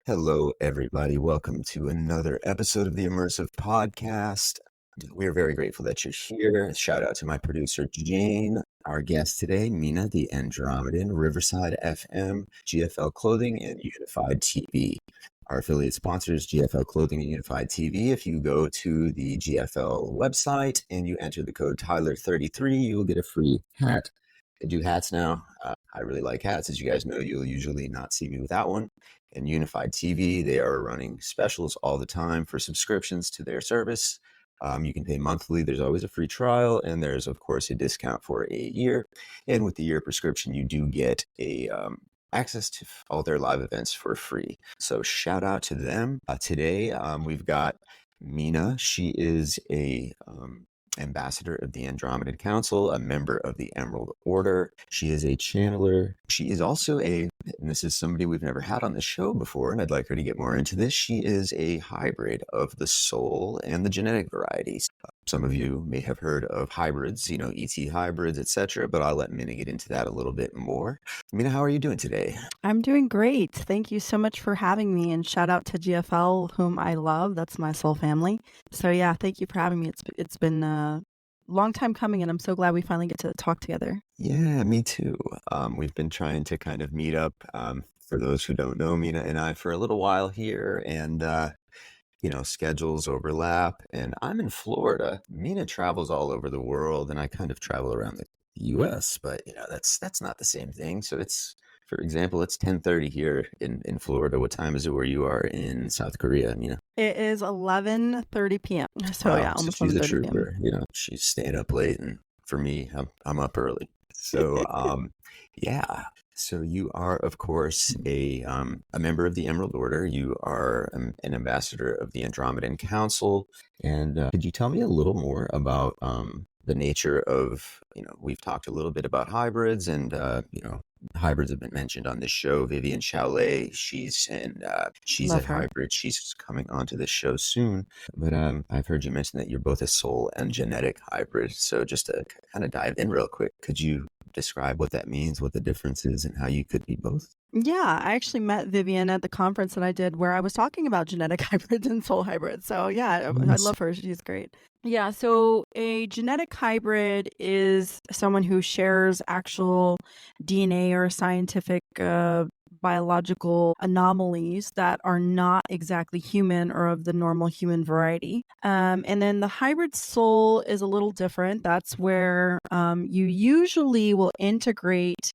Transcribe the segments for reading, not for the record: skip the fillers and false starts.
Hello, everybody. Welcome to another episode of the Immersive Podcast. We're very grateful that you're here. Shout out to my producer, Jane. Our guest today, Mina the Andromedan, Riverside FM, GFL Clothing, and Unified TV. Our affiliate sponsors, GFL Clothing and Unified TV. If you go to the GFL website and you enter the code Tyler33, you will get a free hat. I do hats now. I really like hats. As you guys know, you'll usually not see me without one. And Unified TV, they are running specials all the time for subscriptions to their service. You can pay monthly. There's always a free trial, and there's, of course, a discount for a year. And with the year prescription, you do get a access to all their live events for free. So shout out to them. Today, we've got Mina. She is a ambassador of the Andromedan Council, a member of the Emerald Order. She is a channeler. She is also and this is somebody we've never had on the show before, and I'd like her to get more into this. She is a hybrid of the soul and the genetic varieties. Some of you may have heard of hybrids, ET hybrids, etc., but I'll let Mina get into that a little bit more. Mina, how are you doing today? I'm doing great. Thank you so much for having me, and shout out to GFL, whom I love. That's my soul family. So yeah, thank you for having me. It's been a long time coming, and I'm so glad we finally get to talk together. Yeah, me too. We've been trying to kind of meet up, for those who don't know, Mina and I, for a little while here, and schedules overlap, and I'm in Florida. Mina travels all over the world, and I kind of travel around the US, but that's not the same thing. So it's, for example, it's 10:30 here in Florida. What time is it where you are in South Korea, Mina? It is 11:30 p.m. So Wow, yeah, so almost she's a 11:30 p.m. trooper. She's staying up late, and for me, I'm up early. So yeah. So you are, of course, a member of the Emerald Order. You are an ambassador of the Andromedan Council. And could you tell me a little more about the nature of, we've talked a little bit about hybrids, and hybrids have been mentioned on this show. Vivian Chalet, she's Love a her. hybrid. She's coming onto this show soon. But I've heard you mention that you're both a soul and genetic hybrid. So just to kind of dive in real quick, could you describe what that means, what the difference is, and how you could be both? Yeah, I actually met Vivian at the conference that I did where I was talking about genetic hybrids and soul hybrids. So yeah, I love her. She's great. Yeah, so a genetic hybrid is someone who shares actual DNA or scientific biological anomalies that are not exactly human or of the normal human variety. And then the hybrid soul is a little different. That's where you usually will integrate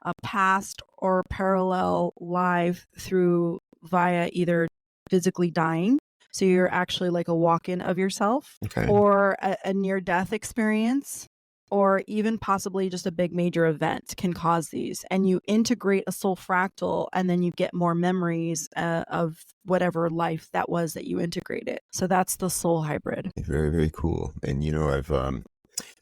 a past or parallel life through via either physically dying. So you're actually like a walk-in of yourself, Okay. or a near-death experience, or even possibly just a big major event can cause these. And you integrate a soul fractal, and then you get more memories of whatever life that was that you integrated. So that's the soul hybrid. Very, very cool. And I've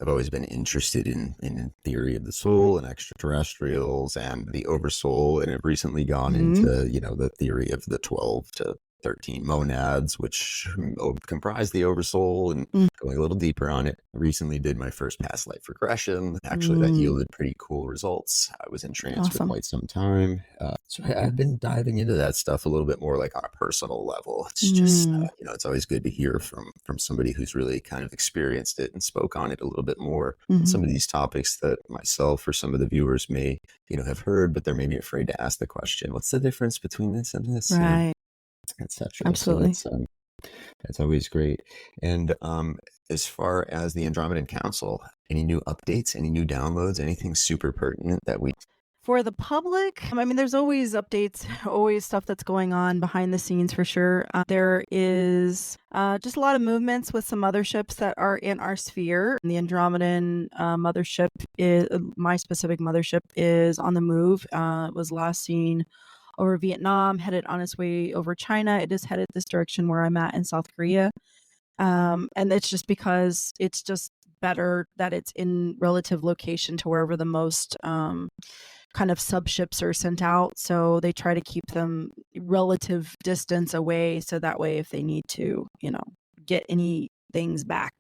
always been interested in theory of the soul and extraterrestrials and the oversoul, and have recently gone into the theory of the 12 to 13 monads, which comprise the oversoul, and going a little deeper on it. I recently did my first past life regression. Actually, that yielded pretty cool results. I was in trance for quite some time. So I've been diving into that stuff a little bit more, like on a personal level. It's just, it's always good to hear from somebody who's really kind of experienced it and spoke on it a little bit more. Some of these topics that myself or some of the viewers may, have heard, but they're maybe afraid to ask the question, what's the difference between this and this? Right. Etc. Absolutely. So that's always great. And as far as the Andromedan Council, any new updates, any new downloads, anything super pertinent that we... For the public, there's always updates, always stuff that's going on behind the scenes for sure. There is just a lot of movements with some motherships that are in our sphere. The Andromedan mothership, my specific mothership, is on the move. It was last seen over Vietnam, headed on its way over China. It is headed this direction where I'm at in South Korea. And it's just because it's just better that it's in relative location to wherever the most kind of subships are sent out. So they try to keep them relative distance away. So that way, if they need to, get any things back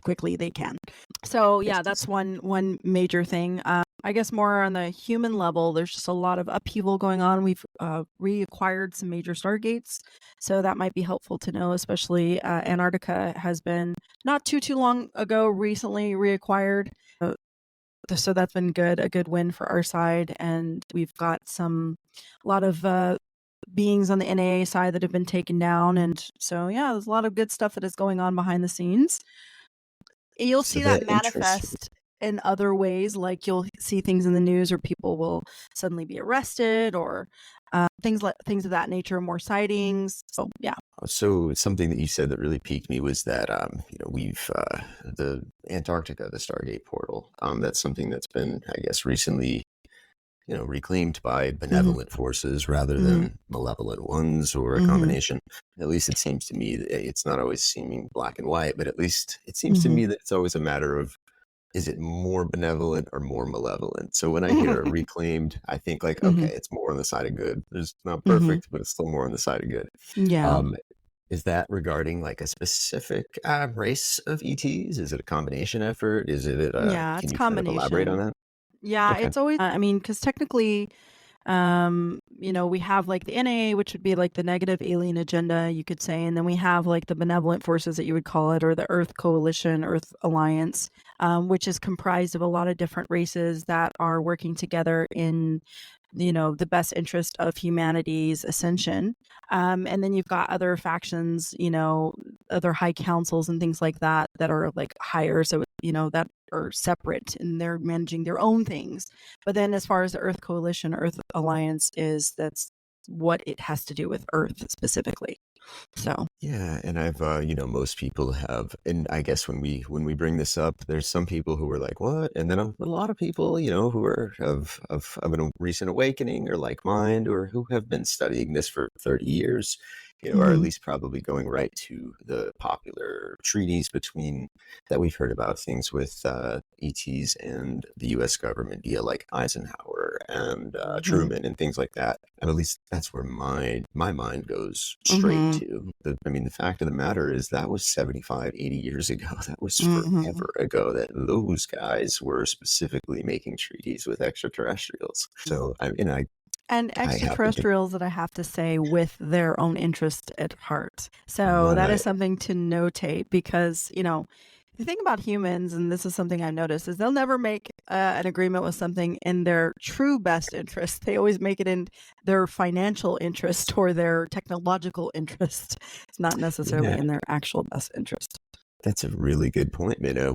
quickly, they can. So yeah, that's one major thing. I guess more on the human level, there's just a lot of upheaval going on. We've reacquired some major stargates, so that might be helpful to know. Especially Antarctica has been not too long ago recently reacquired, so that's been a good win for our side. And we've got a lot of beings on the NAA side that have been taken down, and so yeah, there's a lot of good stuff that is going on behind the scenes. You'll So see that that interests manifest in other ways, like you'll see things in the news or people will suddenly be arrested or things of that nature, more sightings. So yeah. So something that you said that really piqued me was that we've the Antarctica, the Stargate portal. That's something that's been, I guess, recently reclaimed by hmm benevolent forces rather hmm than malevolent ones, or a hmm combination. At least it seems to me that it's not always seeming black and white, but at least it seems to hmm me that it's always a matter of, is it more benevolent or more malevolent? So when I hear reclaimed, I think like, okay, hmm it's more on the side of good. It's not hmm perfect, but it's still more on the side of good. Yeah. Um, is that regarding like a specific race of ETs? Is it a combination effort? Is it Yeah, can it's you kind of elaborate on combination. that? Yeah, Okay. it's always, I mean, because technically, we have like the NA, which would be like the negative alien agenda, you could say. And then we have like the benevolent forces that you would call it, or the Earth Coalition, Earth Alliance, which is comprised of a lot of different races that are working together in, the best interest of humanity's ascension. And then you've got other factions, other high councils and things like that that are like higher. So, that are separate and they're managing their own things. But then as far as the Earth Coalition, Earth Alliance that's what it has to do with Earth specifically. So, Yeah, and I've most people have, and I guess when we bring this up, there's some people who are like, "What?" And then a lot of people, who are of a recent awakening or like mind, or who have been studying this for 30 years, or at mhm, least probably going right to the popular treaties between that we've heard about, things with ETs and the U.S. government via like Eisenhower and mhm, Truman and things like that. And at least that's where my mind goes straight mhm, to. I mean, the fact of the matter is that was 75, 80 years ago. That was mhm. forever ago that those guys were specifically making treaties with extraterrestrials. So And I happen to, extraterrestrials that I have to say with their own interest at heart. So that right. is something to notate because, the thing about humans, and this is something I've noticed, is they'll never make an agreement with something in their true best interest. They always make it in their financial interest or their technological interest. It's not necessarily Yeah, in their actual best interest. that's a really good point, Minna.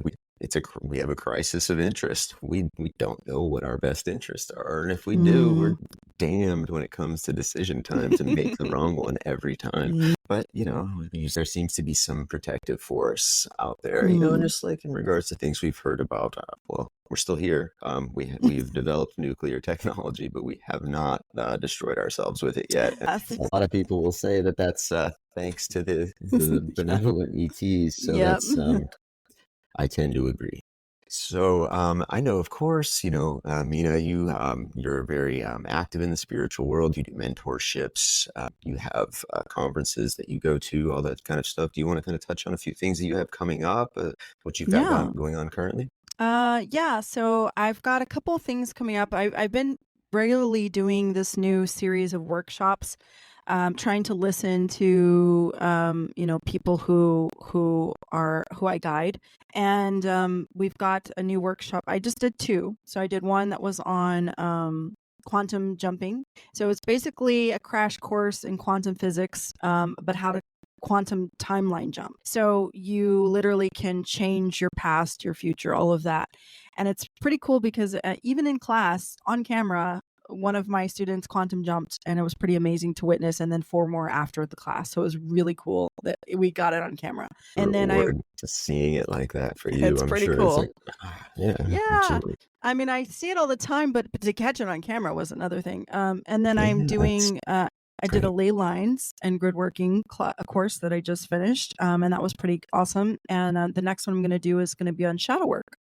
We have a crisis of interest. We don't know what our best interests are, and if we do, we're Mm. damned when it comes to decision time to make the wrong one every time. Mm. But there seems to be some protective force out there. Mm. Just like in regards to things we've heard about. Well, we're still here. We've developed nuclear technology, but we have not destroyed ourselves with it yet. And That's a lot of people will say that that's thanks to the benevolent ETs. So yep. that's I tend to agree. So I know, of course, Mina, you're very active in the spiritual world. You do mentorships. You have conferences that you go to, all that kind of stuff. Do you want to kind of touch on a few things that you have coming up? What you've got Yeah. going on currently? Yeah, so I've got a couple of things coming up. I've been regularly doing this new series of workshops, trying to listen to people who I guide, and we've got a new workshop. I just did two, so I did one that was on quantum jumping. So it's basically a crash course in quantum physics, but how to quantum timeline jump. So you literally can change your past, your future, all of that. And it's pretty cool because even in class, on camera, one of my students quantum jumped and it was pretty amazing to witness, and then four more after the class. So it was really cool that we got it on camera. And then Reward just seeing it like that for you, it's I'm pretty sure it's cool. like, yeah, Yeah. absolutely. I mean, I see it all the time, but to catch it on camera was another thing. And then I'm Yeah, that's doing, I did a great. ley lines and grid working a course that I just finished. And that was pretty awesome. And the next one I'm going to do is going to be on shadow work.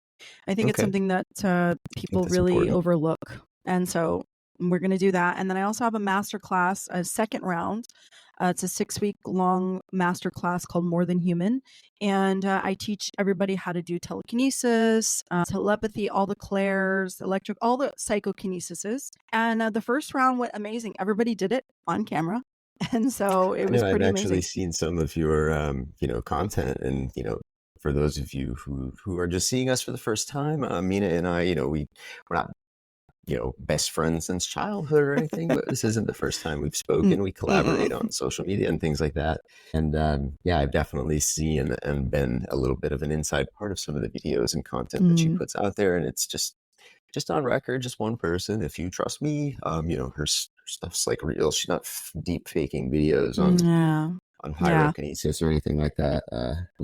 I think it's Okay, I something that think people that's really important. overlook. And so we're going to do that. And then I also have a master class, a second round It's a 6-week long master class called More Than Human. And I teach everybody how to do telekinesis, telepathy, all the clairs, electric, all the psychokinesises. And the first round went amazing. Everybody did it on camera. And so it I was know I've pretty actually amazing. seen some of your, content, and for those of you who are just seeing us for the first time, Mina and I, we're not best friends since childhood or anything, but this isn't the first time we've Mm, spoken. We collaborate mm-mm. on social media and things like that. And yeah, I've definitely seen and been a little bit of an inside part of some of the videos and content that she Mm, puts out there. And it's just on record, just one person. If you trust me, her stuff's like real. She's not deep faking videos yeah. on Yeah. pyrokinesis or anything like that.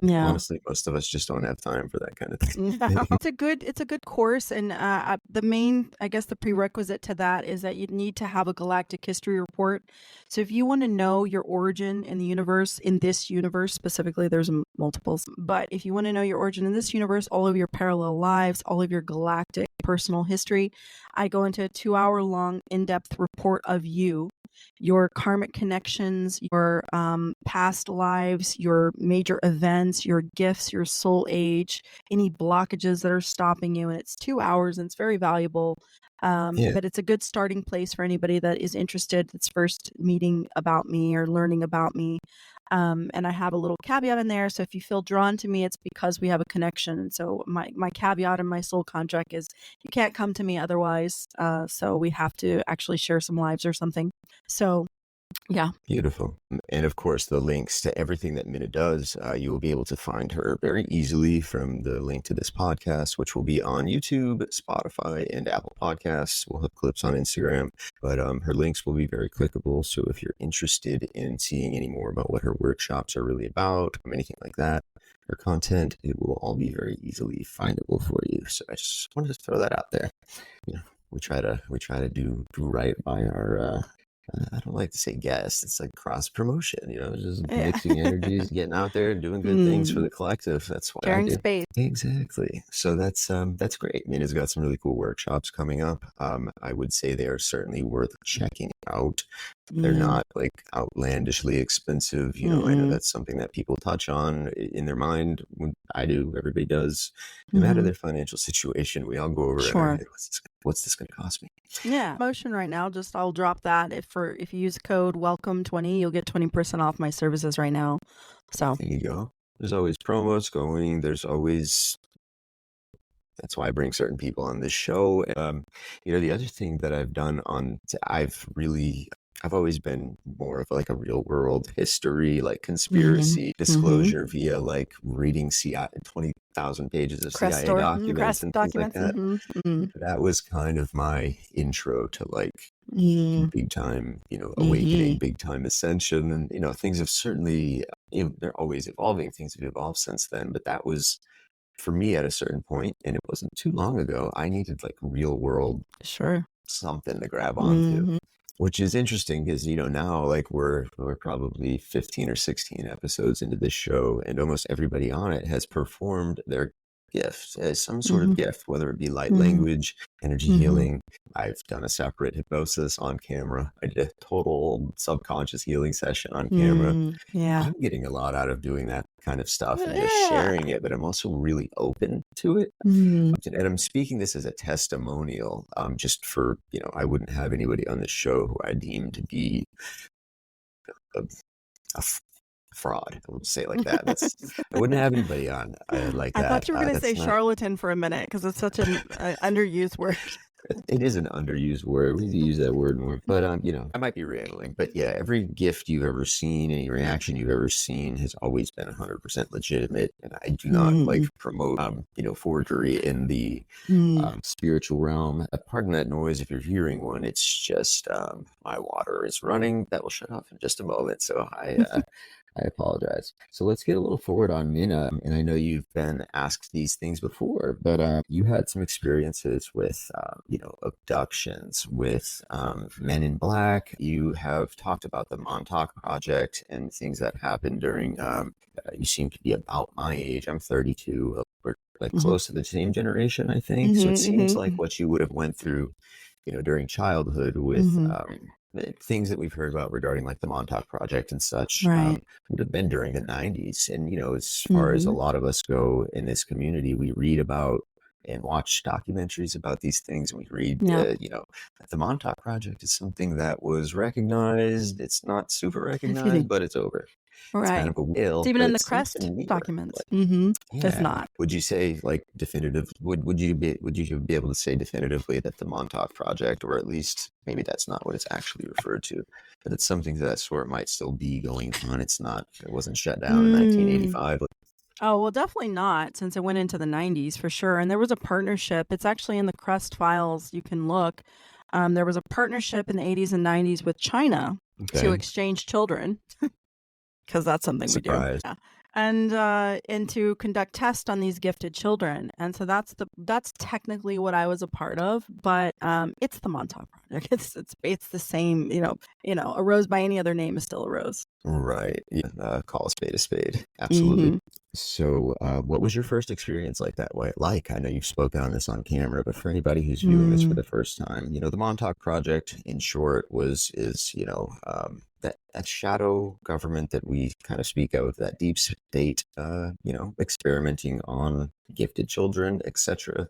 Yeah. Honestly, most of us just don't have time for that kind of Yeah, thing. it's a good course, and the main, I guess, the prerequisite to that is that you need to have a galactic history report. So if you want to know your origin in the universe, in this universe specifically, there's multiples, but if you want to know your origin in this universe, all of your parallel lives, all of your galactic personal history, I go into a 2-hour long in-depth report of you, your karmic connections, your past lives, your major events, your gifts, your soul age, any blockages that are stopping you. And it's 2 hours and it's very valuable. Yeah, But it's a good starting place for anybody that is interested, that's first meeting about me or learning about me. And I have a little caveat in there. So if you feel drawn to me, it's because we have a connection. And so my caveat and my soul contract is you can't come to me otherwise. So we have to actually share some lives or something. So yeah. beautiful. And of course, the links to everything that Mina does, you will be able to find her very easily from the link to this podcast, which will be on YouTube, Spotify, and Apple Podcasts. We'll have clips on Instagram, but her links will be very clickable. So if you're interested in seeing any more about what her workshops are really about, anything like that, her content, it will all be very easily findable for you. So I just wanted to throw that out there. We try to do right by our I don't like to say guest. It's like cross promotion, just Yeah. mixing energies, getting out there, doing good things for the collective. That's what I Sharing do. space. Exactly. So that's great. Mina's got some really cool workshops coming up. I would say they are certainly worth checking out. They're Mm, not like outlandishly expensive. I know mm-mm, that's something that people touch on in their mind. I do. Everybody does. No matter mm-hmm. their financial situation, we all go over in our Sure. head, what's this going to cost me? Yeah. Motion right now. Just I'll drop that. If you use code welcome20, you'll get 20% off my services right now. So There you go. There's always promos going. That's why I bring certain people on this show. The other thing that I've done I've always been more of like a real world history, like mm-hmm. conspiracy Mm-hmm. disclosure via like reading 20,000 pages of CIA Crest documents and things like documents. that. Mm-hmm. Mm-hmm. That was kind of my intro to like Mm-hmm. big time, Mm-hmm. awakening, big time ascension. And, things have certainly, they're always evolving. Things have evolved since then. But that was for me at a certain point, and it wasn't too long ago. I needed like real world Sure. something to grab onto, Mm-hmm. which is interesting because, now like we're probably 15 or 16 episodes into this show, and almost everybody on it has performed their gift as some sort Mm-hmm. of gift, whether it be light Mm-hmm. language, energy Mm-hmm. healing. I've done a separate hypnosis on camera. I did a total subconscious healing session on camera. Mm, yeah. I'm getting a lot out of doing that kind of stuff and just Yeah. sharing it, but I'm also really open to it. Mm, And I'm speaking this as a testimonial, just for, I wouldn't have anybody on the show who I deem to be a, a fraud. I would say it like that. I wouldn't have anybody on like I that. thought you were going to say That's not. charlatan for a minute because it's such an underused word. It is an underused word. We need to use that word more. But I might be rambling. But yeah, every gift you've ever seen, any reaction you've ever seen, has always been 100% legitimate. And I do not like Mm, promote, forgery in the mm. spiritual realm. Pardon that noise if you're hearing one. It's just my water is running. That will shut off in just a moment. So I apologize. So let's get a little forward on Mina. And I know you've been asked these things before, but you had some experiences with, abductions, with men in black. You have talked about the Montauk Project and things that happened during, you seem to be about my age. I'm 32. We're like Mhm, close to the same generation, I think. So it mhm, seems like mhm, what you would have went through, during childhood with mhm, things that we've heard about regarding like the Montauk Project and such Right. would have been during the 90s. And, as far as a Mm-hmm. lot of us go in this community, we read about and watch documentaries about these things. And we read, Yep. that the Montauk Project is something that was recognized. It's not super Excuse recognized, me. but it's over. It's kind Right. of a It's whale, even but in the it seems to CREST me documents. like, Mm-hmm. It's yeah. not. Would you say like definitive? Would you be able to say definitively that the Montauk Project, or at least maybe that's not what it's actually referred to, but it's something of that sort might still be going on. It's not. It wasn't shut down in Mm. 1985. Oh, well, definitely not, since it went into the 90s for sure. And there was a partnership. It's actually in the CREST files. You can look. There was a partnership in the 80s and 90s with China to Okay. exchange children, because that's something we do. Surprise. Yeah. And to conduct tests on these gifted children. And so that's technically what I was a part of, but it's the Montauk Project. It's the same, a rose by any other name is still a rose. Right. Yeah. Call a spade a spade. Absolutely. Mm-hmm. So, what was your first experience like that way? Like, I know you've spoken on this on camera, but for anybody who's viewing this for the first time, the Montauk Project, in short, is that shadow government that we kind of speak of, that deep state, experimenting on gifted children, etc.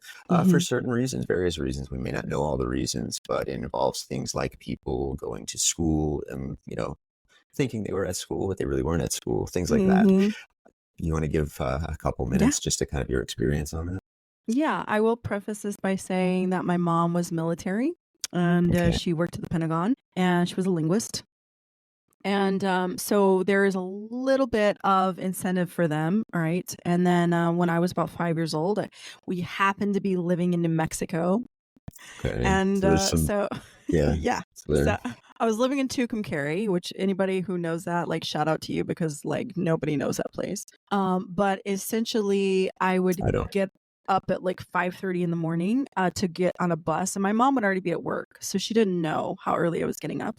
For certain reasons, various reasons. We may not know all the reasons, but it involves things like people going to school and thinking they were at school, but they really weren't at school. Things like that. You want to give a couple minutes just to kind of your experience on that? Yeah, I will preface this by saying that my mom was military, and Okay. she worked at the Pentagon, and she was a linguist. And so there is a little bit of incentive for them, all right? And then when I was about 5 years old, we happened to be living in New Mexico. Okay. And So there's some, so, yeah. yeah. So there. So I was living in Tucumcari, which anybody who knows that, like, shout out to you, because like nobody knows that place. But essentially, I would I don't. get up at like 5:30 in the morning to get on a bus, and my mom would already be at work, so she didn't know how early I was getting up.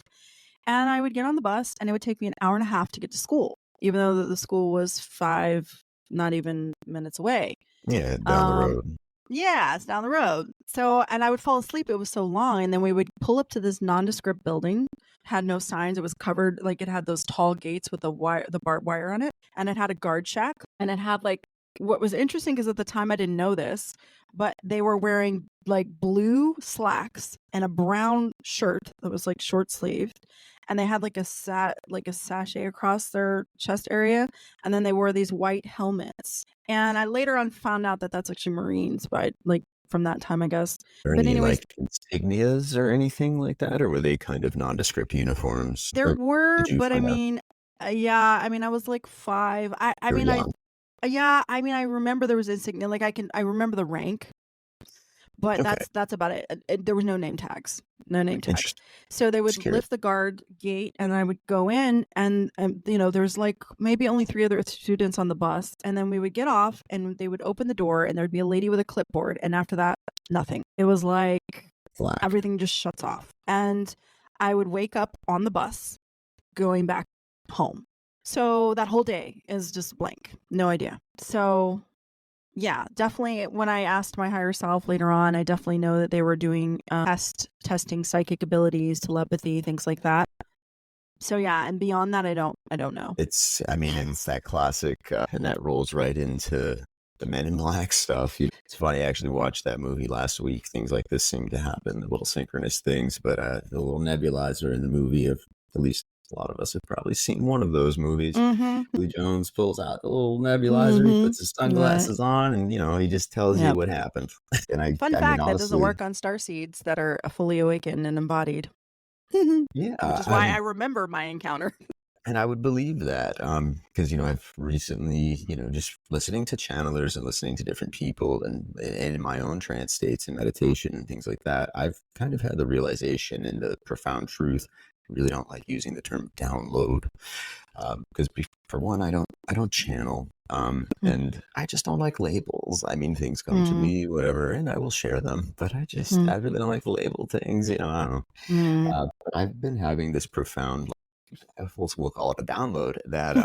And I would get on the bus, and it would take me an hour and a half to get to school, even though the school was 5, not even minutes away. Yeah, down the road. Yeah, it's down the road. So, and I would fall asleep. It was so long. And then we would pull up to this nondescript building, had no signs. It was covered, like it had those tall gates with the barbed wire on it. And it had a guard shack. And it had like, what was interesting, because at the time I didn't know this, but they were wearing like blue slacks and a brown shirt that was like short sleeved. And they had like a sachet across their chest area. And then they wore these white helmets. And I later on found out that that's actually Marines, but like from that time, I guess. Or But any anyways, like insignias or anything like that, or were they kind of nondescript uniforms? there Or were, did you but I find out mean, yeah, I mean, I was like 5. I you were mean, young? yeah, I mean, I remember there was insignia. Like I remember the rank, but Okay. that's about it. There was no name tags. No name tags. Interesting. So they would Just curious. lift the guard gate, and I would go in, and there was like maybe only 3 other students on the bus, and then we would get off, and they would open the door, and there'd be a lady with a clipboard, and after that, nothing. It was like Black. everything just shuts off, and I would wake up on the bus going back home. So that whole day is just blank, no idea. So yeah, definitely. When I asked my higher self later on, I definitely know that they were doing testing psychic abilities, telepathy, things like that. So yeah, and beyond that, I don't know. It's that classic, and that rolls right into the Men in Black stuff. It's funny, I actually watched that movie last week. Things like this seem to happen, the little synchronous things, but the little nebulizer in the movie, of at least a lot of us have probably seen one of those movies. Billy Jones pulls out the little nebulizer, he puts his sunglasses on, and he just tells you what happened. And Fun I fact, mean, that doesn't honestly, work on starseeds that are fully awakened and embodied. yeah, Which is why I remember my encounter. and I would believe that, because I've recently, just listening to channelers and listening to different people, and in my own trance states and meditation and things like that, I've kind of had the realization and the profound truth. I really don't like using the term download, because for one, I don't channel, and I just don't like labels. I mean, things come to me, whatever, and I will share them, but I really don't like to label things. I don't know. But I've been having this profound, we'll call it a download, that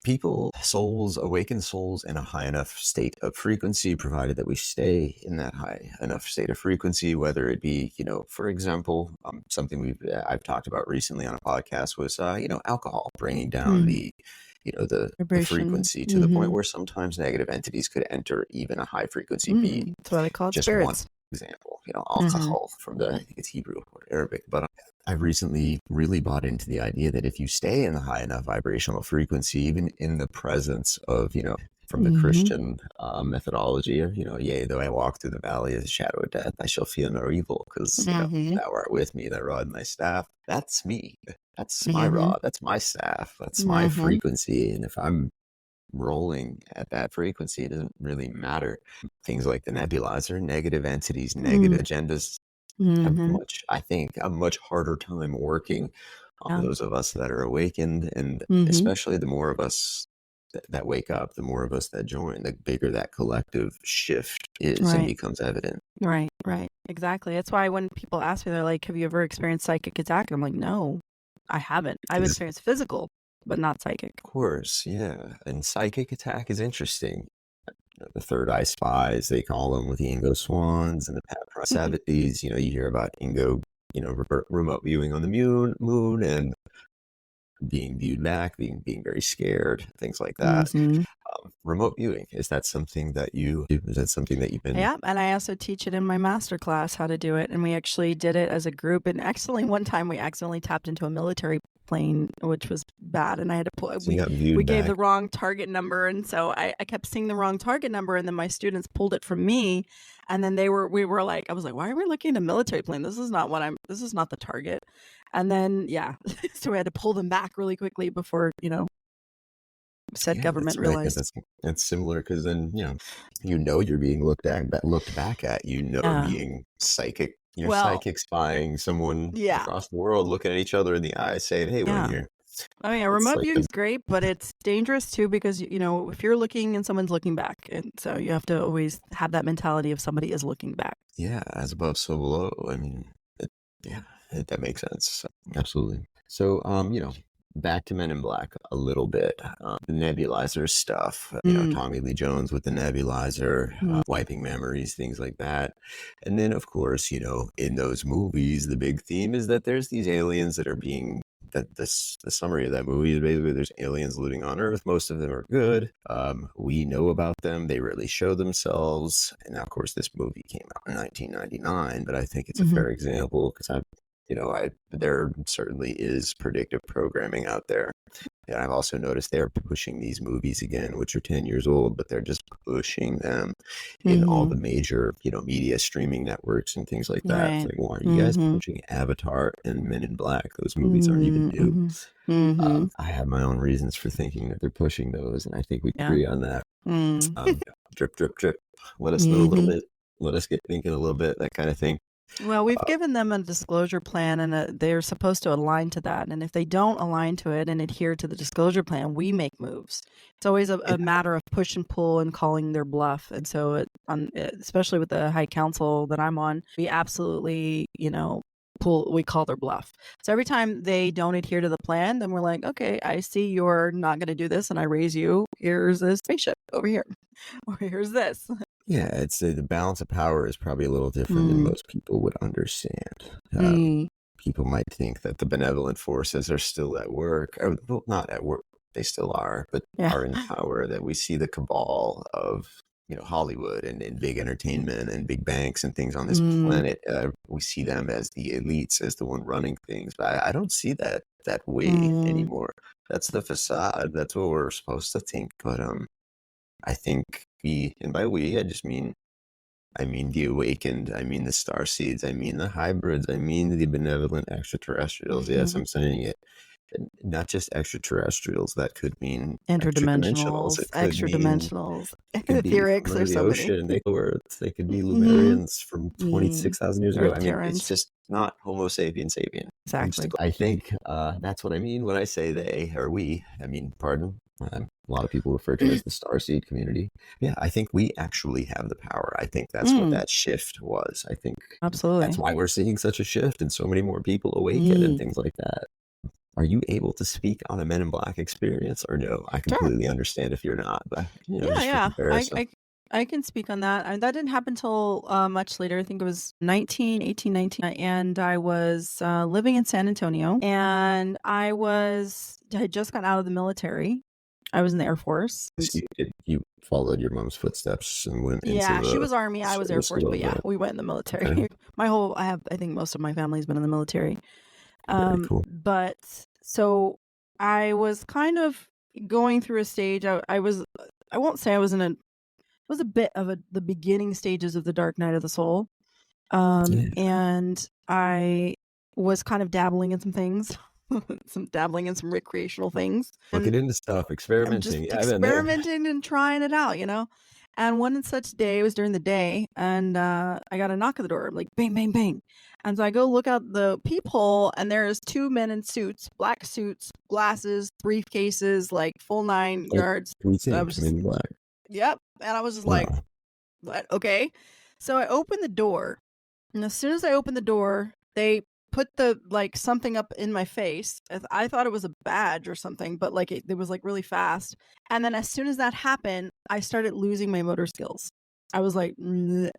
awaken souls in a high enough state of frequency, provided that we stay in that high enough state of frequency, whether it be, for example, something I've talked about recently on a podcast was, alcohol, bringing down the Vibration. frequency to the point where sometimes negative entities could enter even a high frequency being. That's why they call it Just one spirits. example, alcohol from I think it's Hebrew or Arabic, but I've recently really bought into the idea that if you stay in the high enough vibrational frequency, even in the presence of, from the Christian methodology, yea, though I walk through the valley of the shadow of death, I shall fear no evil, because thou art with me, thy rod and thy staff. That's me. That's my rod. That's my staff. That's my frequency. And if I'm rolling at that frequency, it doesn't really matter. Things like the nebulizer, negative entities, negative agendas have a much harder time working on those of us that are awakened. And especially the more of us that wake up, the more of us that join, the bigger that collective shift is and becomes evident. Right. Exactly. That's why when people ask me, they're like, have you ever experienced psychic attack? I'm like, no, I haven't. I've experienced physical, but not psychic. Of course, yeah. And psychic attack is interesting. The third eye spies, they call them, with the Ingo Swans and the Pat Prosavities. You hear about Ingo, remote viewing on the moon and being viewed back, being very scared, things like that. Remote viewing, is that something that you do? Is that something that you've been? Yeah, and I also teach it in my master class, how to do it. And we actually did it as a group. And actually, one time we accidentally tapped into a military plane, which was bad. And I had to pull. So we gave the wrong target number, and so I kept seeing the wrong target number. And then my students pulled it from me, and then I was like, why are we looking at a military plane? This is not the target. And then so we had to pull them back really quickly before said government realized. That's similar, because then you're being looked back at. You're being psychic. You're psychic spying someone across the world, looking at each other in the eye, saying, "Hey, we're here." I mean, remote viewing is great, but it's dangerous too, because if you're looking and someone's looking back, and so you have to always have that mentality of somebody is looking back. Yeah, as above, so below. I mean, that makes sense. Absolutely. So, back to Men in Black a little bit. The nebulizer stuff, Tommy Lee Jones with the nebulizer, wiping memories, things like that. And then, of course, in those movies, the big theme is that there's these aliens that are being, the summary of that movie is basically there's aliens living on Earth. Most of them are good. We know about them. They rarely show themselves. And now, of course, this movie came out in 1999, but I think it's a fair example, because there certainly is predictive programming out there. And I've also noticed they're pushing these movies again, which are 10 years old, but they're just pushing them in all the major, media streaming networks and things like that. It's like, why are you guys pushing Avatar and Men in Black? Those movies aren't even new. I have my own reasons for thinking that they're pushing those, and I think we agree on that. Drip, drip, drip. Let us know a little bit. Let us get thinking a little bit, that kind of thing. Well, we've given them a disclosure plan, and they're supposed to align to that. And if they don't align to it and adhere to the disclosure plan, we make moves. It's always a matter of push and pull and calling their bluff. And so, especially with the High Council that I'm on, we absolutely, we call their bluff. So every time they don't adhere to the plan, then we're like, okay, I see you're not going to do this, and I raise you. Here's a spaceship over here, or here's this. Yeah, it's the balance of power is probably a little different than most people would understand. People might think that the benevolent forces are still at work, or well, not at work. They still are, but are in power. That we see the cabal of Hollywood and big entertainment and big banks and things on this planet. We see them as the elites, as the one running things. But I don't see that way anymore. That's the facade. That's what we're supposed to think. But I think and by we, I just mean the awakened, I mean the starseeds, I mean the hybrids, I mean the benevolent extraterrestrials. Yes, I'm saying it. And not just extraterrestrials, that could mean interdimensionals, extra-dimensionals, etherics, or something. They could be Lumerians from 26,000 years ago. I mean, it's just not Homo sapien sapien. Exactly. I think that's what I mean when I say they or we. I mean, pardon. A lot of people refer to it as the starseed community. Yeah, I think we actually have the power. I think that's what that shift was. I think absolutely that's why we're seeing such a shift and so many more people awaken and things like that. Are you able to speak on a Men in Black experience or no? I Sure. completely understand if you're not, but Yeah, just for yeah. comparison. I can speak on that. And that didn't happen till much later. I think it was 19, and I was living in San Antonio, and I had just got out of the military. I was in the Air Force. So you followed your mom's footsteps and went into Yeah, she the was Army, I was Air service a Force, but little yeah, bit. we went in the military. Okay, I think most of my family's been in the military. very cool. But so I was kind of going through a stage. I won't say I was in a, it was a bit of the beginning stages of the dark night of the soul. Yeah, And I was kind of dabbling in some things, dabbling in some recreational things. looking And into stuff, I'm just experimenting. Yeah, I've been there. experimenting and trying it out, you know? And one such day, it was during the day, and I got a knock at the door, like bang, bang, bang. And so I go look out the peephole, and there's two men in suits, black suits, glasses, briefcases, like full 9 yards. We I think was just, Men in Black. yep. And I was just like, Wow. what? Okay. So I opened the door, and as soon as I opened the door, they put the like something up in my face. I thought it was a badge or something, but like it was like really fast. And then as soon as that happened, I started losing my motor skills. I was like,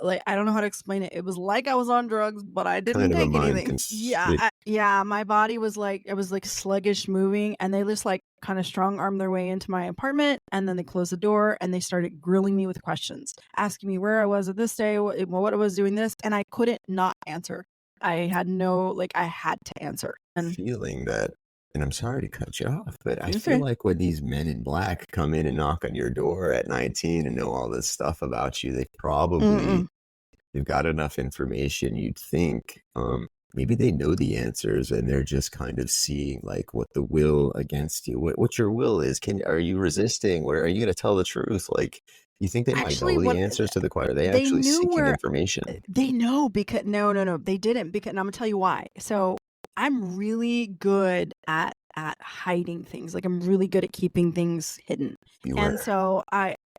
like I don't know how to explain it. It was like I was on drugs, but I didn't Kind of a take mind anything. Yeah, yeah. My body was like it was like sluggish moving, and they just like kind of strong armed their way into my apartment, and then they closed the door and they started grilling me with questions, asking me where I was at this day, what I was doing this, and I couldn't not answer. I had no like I had to answer. And feeling that, and I'm sorry to cut you off, but I feel okay. like when these Men in Black come in and knock on your door at 19 and know all this stuff about you, Mm-mm. they've got enough information. You'd think maybe they know the answers and they're just kind of seeing like what the will against you, what your will is. Are you resisting? Or are you going to tell the truth? Like, you think they might Actually, know the what answers to the question? Are they they actually knew seeking where information? they know because no, they didn't because and I'm gonna tell you why. So I'm really good at hiding things. Like I'm really good at keeping things hidden. And Beware. so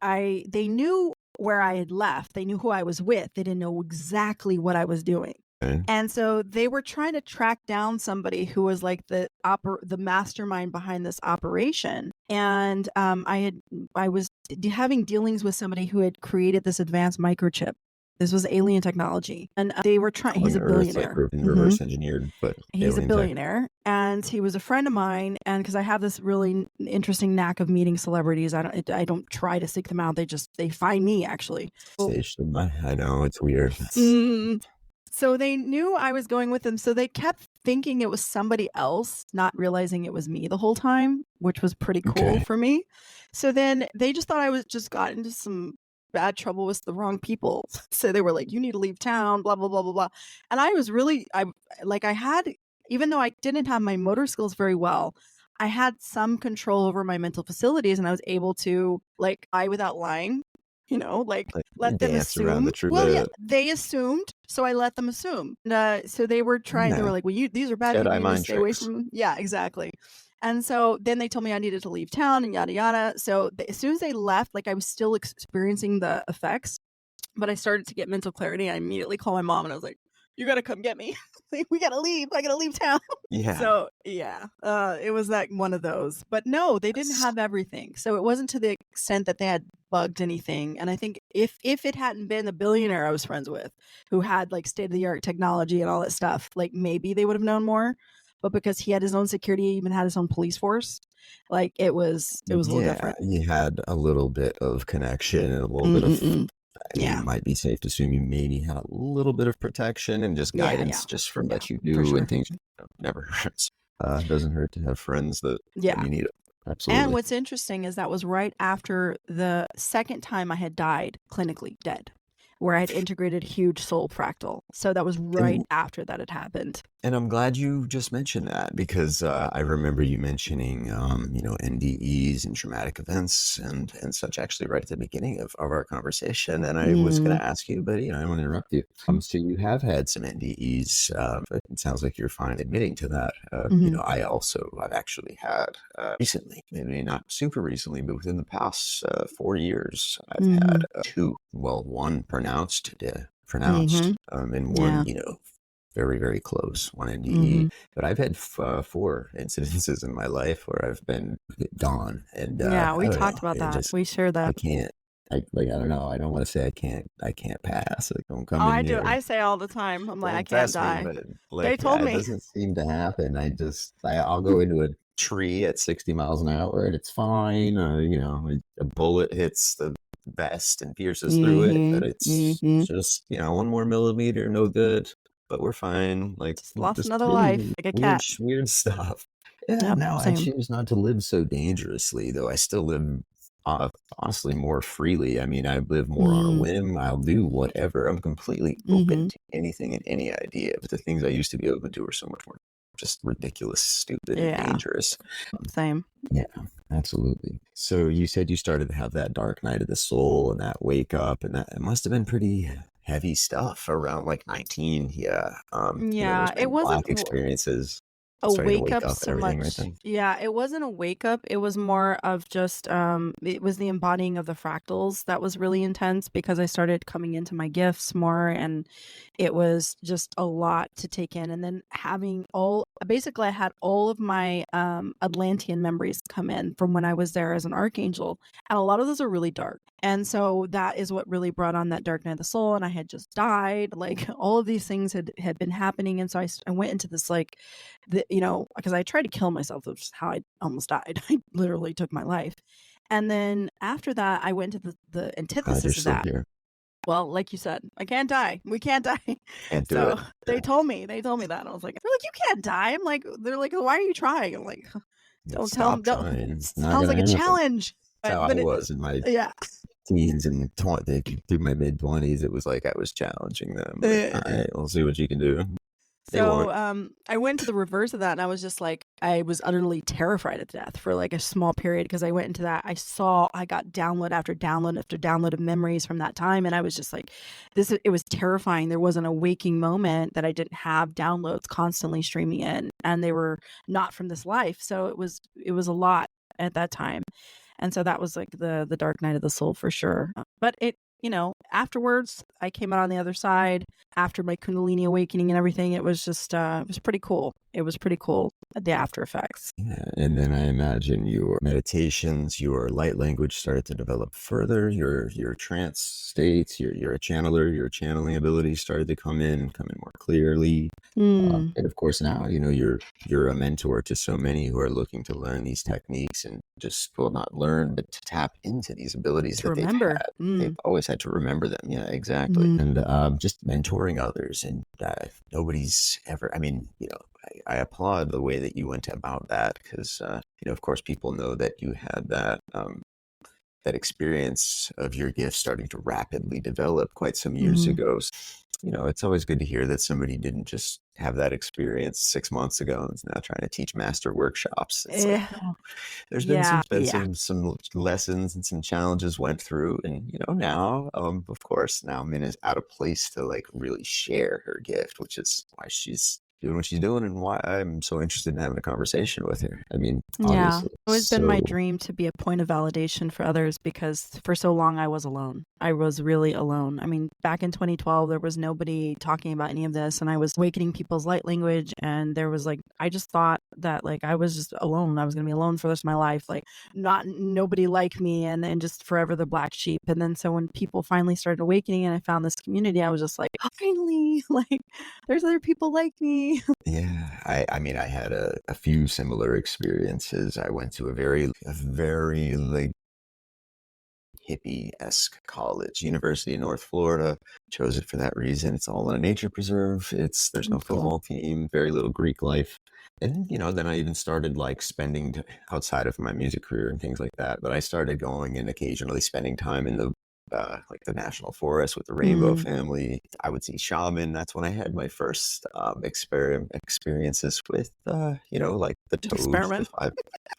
they knew where I had left. They knew who I was with. They didn't know exactly what I was doing. Okay? And so they were trying to track down somebody who was like the mastermind behind this operation. And I was having dealings with somebody who had created this advanced microchip. This was alien technology, and they were trying. He's On a Earth, like billionaire. reverse engineered, but He's a alien tech. billionaire, and he was a friend of mine. And because I have this really interesting knack of meeting celebrities, I don't try to seek them out. They find me actually. Stage. I know it's weird. Mm. So they knew I was going with them. So they kept thinking it was somebody else, not realizing it was me the whole time, which was pretty cool Okay. for me. So then they just thought I was just got into some bad trouble with the wrong people. So they were like, you need to leave town, blah, blah, blah, blah, blah. And I was really, I had, even though I didn't have my motor skills very well, I had some control over my mental facilities and I was able to like lie without lying. Like let them Dance around assume. the truth. Well, yeah, they assumed, so I let them assume. And, so they were trying. They Yeah. were like, "Well, these are bad people. Jedi You need to mind stay away tricks. from them." Yeah, exactly. And so then they told me I needed to leave town and yada yada. So as soon as they left, like I was still experiencing the effects, but I started to get mental clarity. I immediately called my mom and I was like, "You got to come get me. We got to leave. I got to leave town." Yeah. So yeah, it was like one of those. But no, they didn't have everything. So it wasn't to the extent that they had bugged anything. And I think if it hadn't been the billionaire I was friends with, who had like state of the art technology and all that stuff, like maybe they would have known more. But because he had his own security, he even had his own police force, like it was a little Yeah, different. you had a little bit of connection and a little bit of, Mm-mm-mm. I mean, Yeah, it might be safe to assume you maybe had a little bit of protection and just yeah, yeah, guidance just from yeah, what you for do and sure. things. Never hurts. Doesn't hurt to have friends that when Yeah. you need it. And Absolutely. what's interesting is that was right after the second time I had died, clinically dead, where I had integrated a huge soul fractal. So that was right And after that had happened. And I'm glad you just mentioned that because I remember you mentioning, NDEs and traumatic events and such actually right at the beginning of our conversation. And I was going Mm. to ask you, but, I don't want to interrupt you. So you have had some NDEs. But it sounds like you're fine admitting to that. Mhm. I've actually had recently, maybe not super recently, but within the past 4 years, I've had Mhm. two, well, one pronounced, Mhm. and one, Yeah. very, very close, one NDE. Mm-hmm. But I've had 4 incidences in my life where I've been gone, and Yeah, I we don't talked know, about that. We shared I that. can't. I don't know. I don't want to say I can't pass. Like, don't Oh, come in I do. here. I say all the time, I'm like, I Don't can't test me, die. but They like, told it me. doesn't seem to happen. I'll go into a tree at 60 miles an hour and it's fine. A bullet hits the vest and pierces through it, but it's Mm-hmm. just, 1 more millimeter, no good. But we're fine. Like, Just lost just another life, really like a cat. weird stuff. Yeah, Yep, now I same. choose not to live so dangerously, though I still live honestly more freely. I mean, I live more on a Mm-hmm. whim. I'll do whatever. I'm completely open to anything and any idea. But the things I used to be open to are so much more just ridiculous, stupid, and Yeah, dangerous. same. Yeah, absolutely. So you said you started to have that dark night of the soul and that wake up, and that it must have been pretty heavy stuff around like 19. Yeah. Those Yeah, it big wasn't black experiences, a starting to wake wake up up and so everything right much. then. Yeah, it wasn't a wake up. It was more of just it was the embodying of the fractals that was really intense because I started coming into my gifts more, and it was just a lot to take in. And then having basically I had all of my Atlantean memories come in from when I was there as an archangel, and a lot of those are really dark. And so that is what really brought on that dark night of the soul, and I had just died. Like all of these things had been happening, and so I went into this like because I tried to kill myself, which is how I almost died. I literally took my life. And then after that, I went to the God, you're antithesis of still that. here. Well, like you said, I can't die. We can't die. Can't do So it. they told me that. And I was like, they're like, you can't die. They're like, why are you trying? I'm like, don't tell them. Stop Don't. trying. It's not Sounds gonna like a happen. challenge. That's how I But was in my yeah. teens and through my mid-20s. It was like I was challenging them. Like, all right, we'll see what you can do. They So won't. I went to the reverse of that, and I was just like, I was utterly terrified of death for like a small period because I went into that. I got download after download after download of memories from that time, and I was just like, it was terrifying. There wasn't a waking moment that I didn't have downloads constantly streaming in, and they were not from this life. So it was a lot at that time. And so that was like the dark night of the soul for sure. But afterwards I came out on the other side after my Kundalini awakening and everything. It was just it was pretty cool. It was pretty cool, the after effects. Yeah, and then I imagine your meditations, your light language started to develop further. Your trance states, you're a channeler. Your channeling abilities started to come in more clearly. Mm. And of course now, you're a mentor to so many who are looking to learn these techniques and just, well, not learn, but to tap into these abilities To that they've remember. had. They've always had to remember them. Yeah, exactly. Mm. And just mentoring others. And nobody's ever, I mean, I applaud the way that you went about that because, of course, people know that you had that experience of your gift starting to rapidly develop quite some years ago. So, it's always good to hear that somebody didn't just have that experience 6 months ago and is now trying to teach master workshops. It's like, no, there's been some lessons and some challenges went through, and now, of course, now Min is at a place to like really share her gift, which is why she's doing what she's doing and why I'm so interested in having a conversation with her. I mean, obviously. It's always been my dream to be a point of validation for others because for so long I was alone. I was really alone. I mean, back in 2012, there was nobody talking about any of this, and I was awakening people's light language, and there was like, I just thought that like I was just alone. I was going to be alone for the rest of my life, like nobody like me, and just forever the black sheep. And then so when people finally started awakening and I found this community, I was just like, oh, finally, like there's other people like me. Yeah, I mean, I had a few similar experiences. I went to a very like hippie-esque college, University of North Florida. Chose it for that reason. It's all in a nature preserve. There's no football team, very little Greek life. And, then I even started like spending outside of my music career and things like that. But I started going and occasionally spending time in the like the national forest with the rainbow family. I would see shaman. That's when I had my first experiences with like the toad, Experiment. the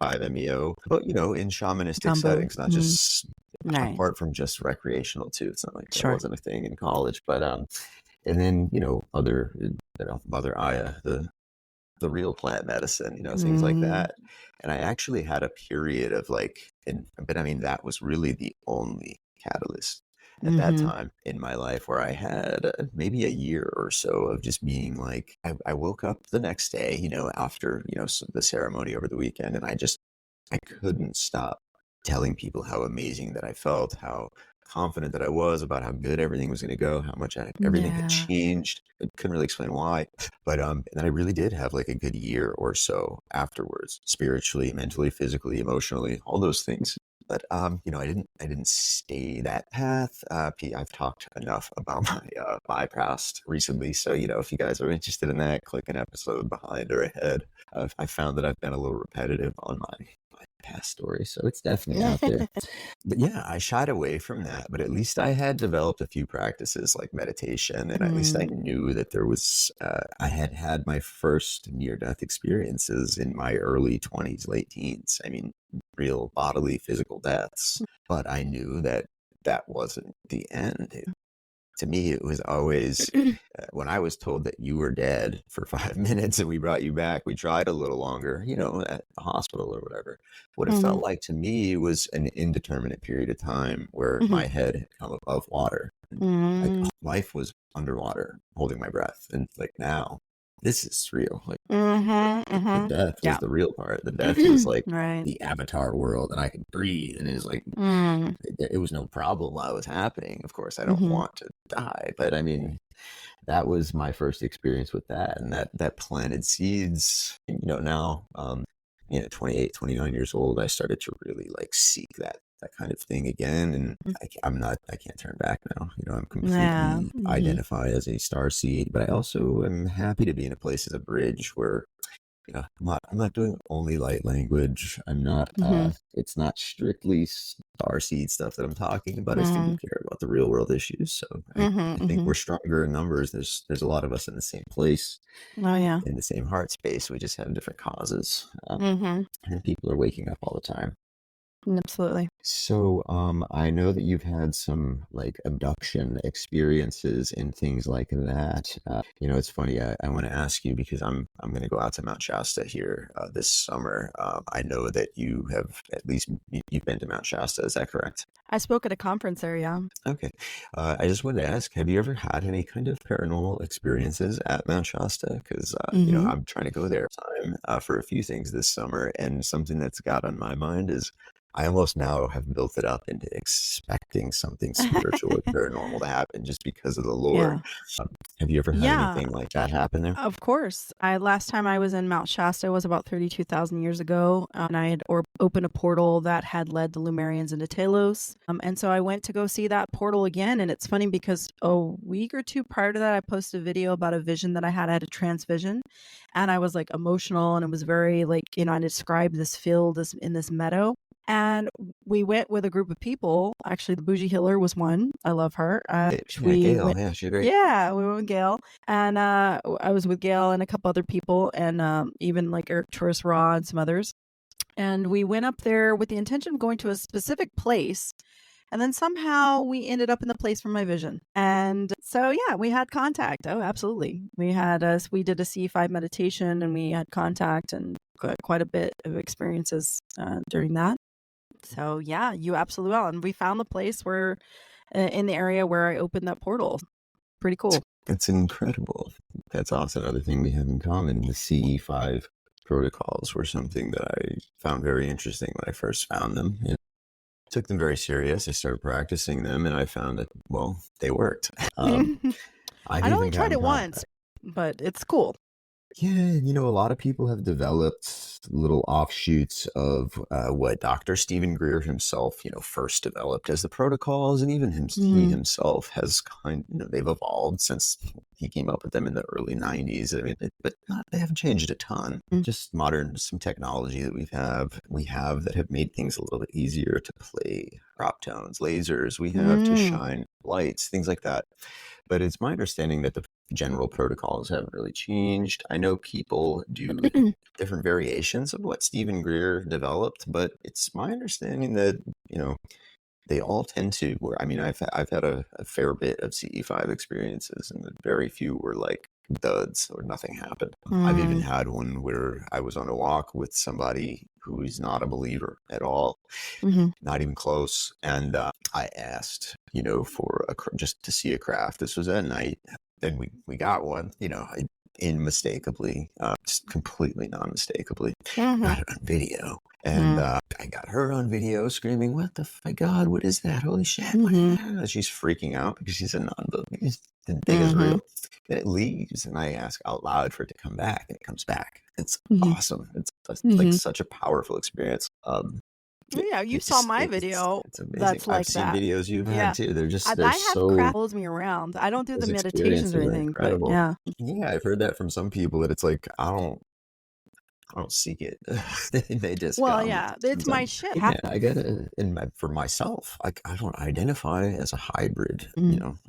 5-MeO. But in shamanistic Tumbo. settings, not just Nice. apart from just recreational too. It's not like that Sure. wasn't a thing in college. But and then Mother Aya, the real plant medicine, things like that. And I actually had a period of like, but I mean, that was really the only catalyst. at that Mm-hmm. time in my life where I had maybe a year or so of just being like, I woke up the next day, after, the ceremony over the weekend, and I couldn't stop telling people how amazing that I felt, how confident that I was about how good everything was going to go, how much everything had Yeah. changed. I couldn't really explain why, but and then I really did have like a good year or so afterwards, spiritually, mentally, physically, emotionally, all those things. But I didn't stay that path. I've talked enough about my bypass recently, so if you guys are interested in that, click an episode behind or ahead. I found that I've been a little repetitive on my past story, so it's definitely out there. But yeah, I shied away from that, but at least I had developed a few practices like meditation, and at least I knew that I had had my first near-death experiences in my early 20s, late teens. I mean, real bodily, physical deaths. But I knew that that wasn't the end. To me, it was always when I was told that you were dead for 5 minutes and we brought you back, we tried a little longer, at the hospital or whatever. What it Mm-hmm. felt like to me was an indeterminate period of time where Mm-hmm. my head had come above water. Like Mm-hmm. life was underwater, holding my breath. And like now, this is real. Like Mm-hmm. the Mm-hmm. death was Yeah. the real part. The death was like Right. the avatar world, and I could breathe, and it was like Mm. it was no problem while it was happening. Of course, I don't Mm-hmm. want to die, but I mean, that was my first experience with that, and that planted seeds. Now, 28, 29 years old, I started to really like seek that kind of thing again, and I can't turn back now. I'm Yeah. completely Mm-hmm. identify as a star seed, but I also am happy to be in a place as a bridge where I'm not doing only light language. I'm not, Mm-hmm. it's not strictly starseed stuff that I'm talking about. I still do Mm-hmm. care about the real world issues. So I Mm-hmm. think Mm-hmm. we're stronger in numbers. There's a lot of us in the same place, Oh yeah. in the same heart space. We just have different causes. Mm-hmm. And people are waking up all the time. Absolutely. So, I know that you've had some like abduction experiences and things like that. It's funny. I want to ask you because I'm going to go out to Mount Shasta here this summer. I know that you have at least you've been to Mount Shasta. Is that correct? I spoke at a conference there, yeah. Okay. I just wanted to ask, have you ever had any kind of paranormal experiences at Mount Shasta? Because, Mm-hmm. I'm trying to go there for a few things this summer. And something that's got on my mind is I almost now have built it up into expecting something spiritual or paranormal to happen just because of the lore. Yeah. Um, have you ever had Yeah. anything like that happen there? Of course. Last time I was in Mount Shasta was about 32,000 years ago, and I had opened a portal that had led the Lumerians into Talos. And so I went to go see that portal again. And it's funny because a week or two prior to that, I posted a video about a vision that I had. I had a trance vision, and I was like emotional, and it was very like, I described this field in this meadow. And we went with a group of people. Actually, the Bougie Healer was one. I love her. Yeah, We Gail. went, Yeah, she's great. yeah, we went with Gail. And I was with Gail and a couple other people, and even like Eric Tourist Raw and some others. And we went up there with the intention of going to a specific place. And then somehow we ended up in the place from my vision. And so, yeah, we had contact. Oh, absolutely. We did a C5 meditation, and we had contact and quite a bit of experiences during that. So, yeah, you absolutely will. And we found the place where in the area where I opened that portal. Pretty cool. It's incredible. That's also another thing we have in common. The CE5 protocols were something that I found very interesting when I first found them. Took them very serious. I started practicing them, and I found that, well, they worked. I've I'd only even tried gotten it once, but it's cool. Yeah, a lot of people have developed little offshoots of what Dr. Stephen Greer himself, first developed as the protocols, and even he himself has they've evolved since he came up with them in the early 90s. I mean, they haven't changed a ton. Just some technology that we have that have made things a little bit easier to play crop tones, lasers. We have to shine lights, things like that. But it's my understanding that the general protocols haven't really changed. I know people do different variations of what Stephen Greer developed, but it's my understanding that, they all tend to, I've had a fair bit of CE5 experiences, and very few were like duds or nothing happened. I've even had one where I was on a walk with somebody who is not a believer at all, not even close. And I asked, for just to see a craft. This was at night. Then we got one, unmistakably, just completely non-mistakably, got it on video. And I got her on video screaming, "What the my God, what is that? Holy shit." She's freaking out because she's a non-believer. Didn't think it's real. Then it leaves, and I ask out loud for it to come back, and it comes back. It's awesome. It's like such a powerful experience. Yeah, you saw my video. It's amazing. That's like I've seen that. videos you've had too. They're just I have craft follows me around. I don't do the those meditations or experiences are anything, but incredible. yeah. Yeah, I've heard that from some people that it's like I don't seek it. They just Well, yeah, it's my sometimes. shit. Yeah, I get it. For myself, I don't identify as a hybrid.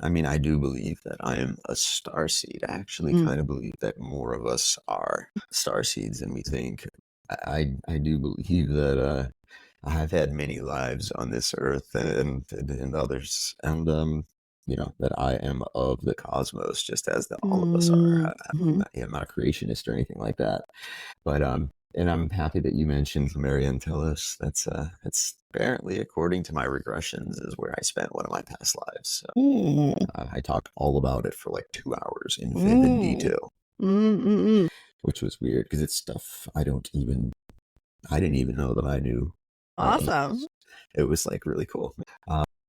I mean, I do believe that I am a starseed. I actually kind of believe that more of us are starseeds than we think. I do believe that I've had many lives on this earth and others, and that I am of the cosmos, just as all of us are. I'm not a creationist or anything like that, but and I'm happy that you mentioned Marianne Tellis. That's apparently, according to my regressions, is where I spent one of my past lives. So, I talked all about it for like 2 hours in vivid detail, which was weird because it's stuff I didn't even know that I knew. Awesome. It was like really cool.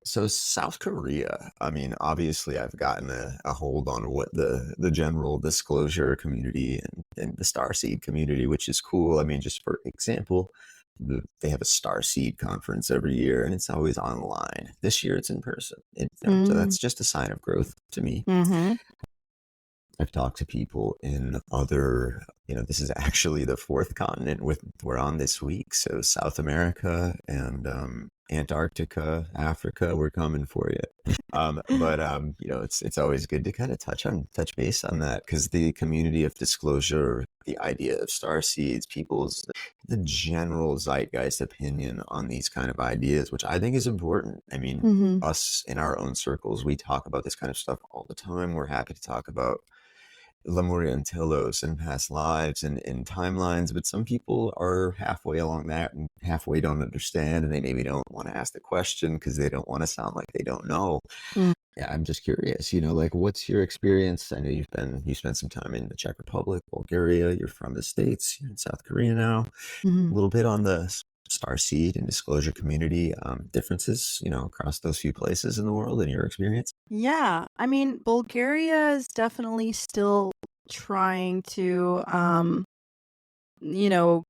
So South Korea, I mean, obviously I've gotten a hold on what the general disclosure community and the Starseed community, which is cool. I mean, just for example, they have a Starseed conference every year and it's always online. This year it's in person. So that's just a sign of growth to me. I've talked to people in other, this is actually the fourth continent we're on this week. So South America and Antarctica, Africa, we're coming for you. But it's always good to kind of touch base on that because the community of disclosure, the idea of starseeds, the general zeitgeist opinion on these kind of ideas, which I think is important. I mean, us in our own circles, we talk about this kind of stuff all the time. We're happy to talk about Lemuria and Telos and past lives and timelines, but some people are halfway along that and halfway don't understand, and they maybe don't want to ask the question because they don't want to sound like they don't know. Yeah, I'm just curious, like what's your experience? I know you spent some time in the Czech Republic, Bulgaria, you're from the States, you're in South Korea now. A little bit on the Starseed and disclosure community differences, across those few places in the world in your experience? Yeah, I mean, Bulgaria is definitely still trying to,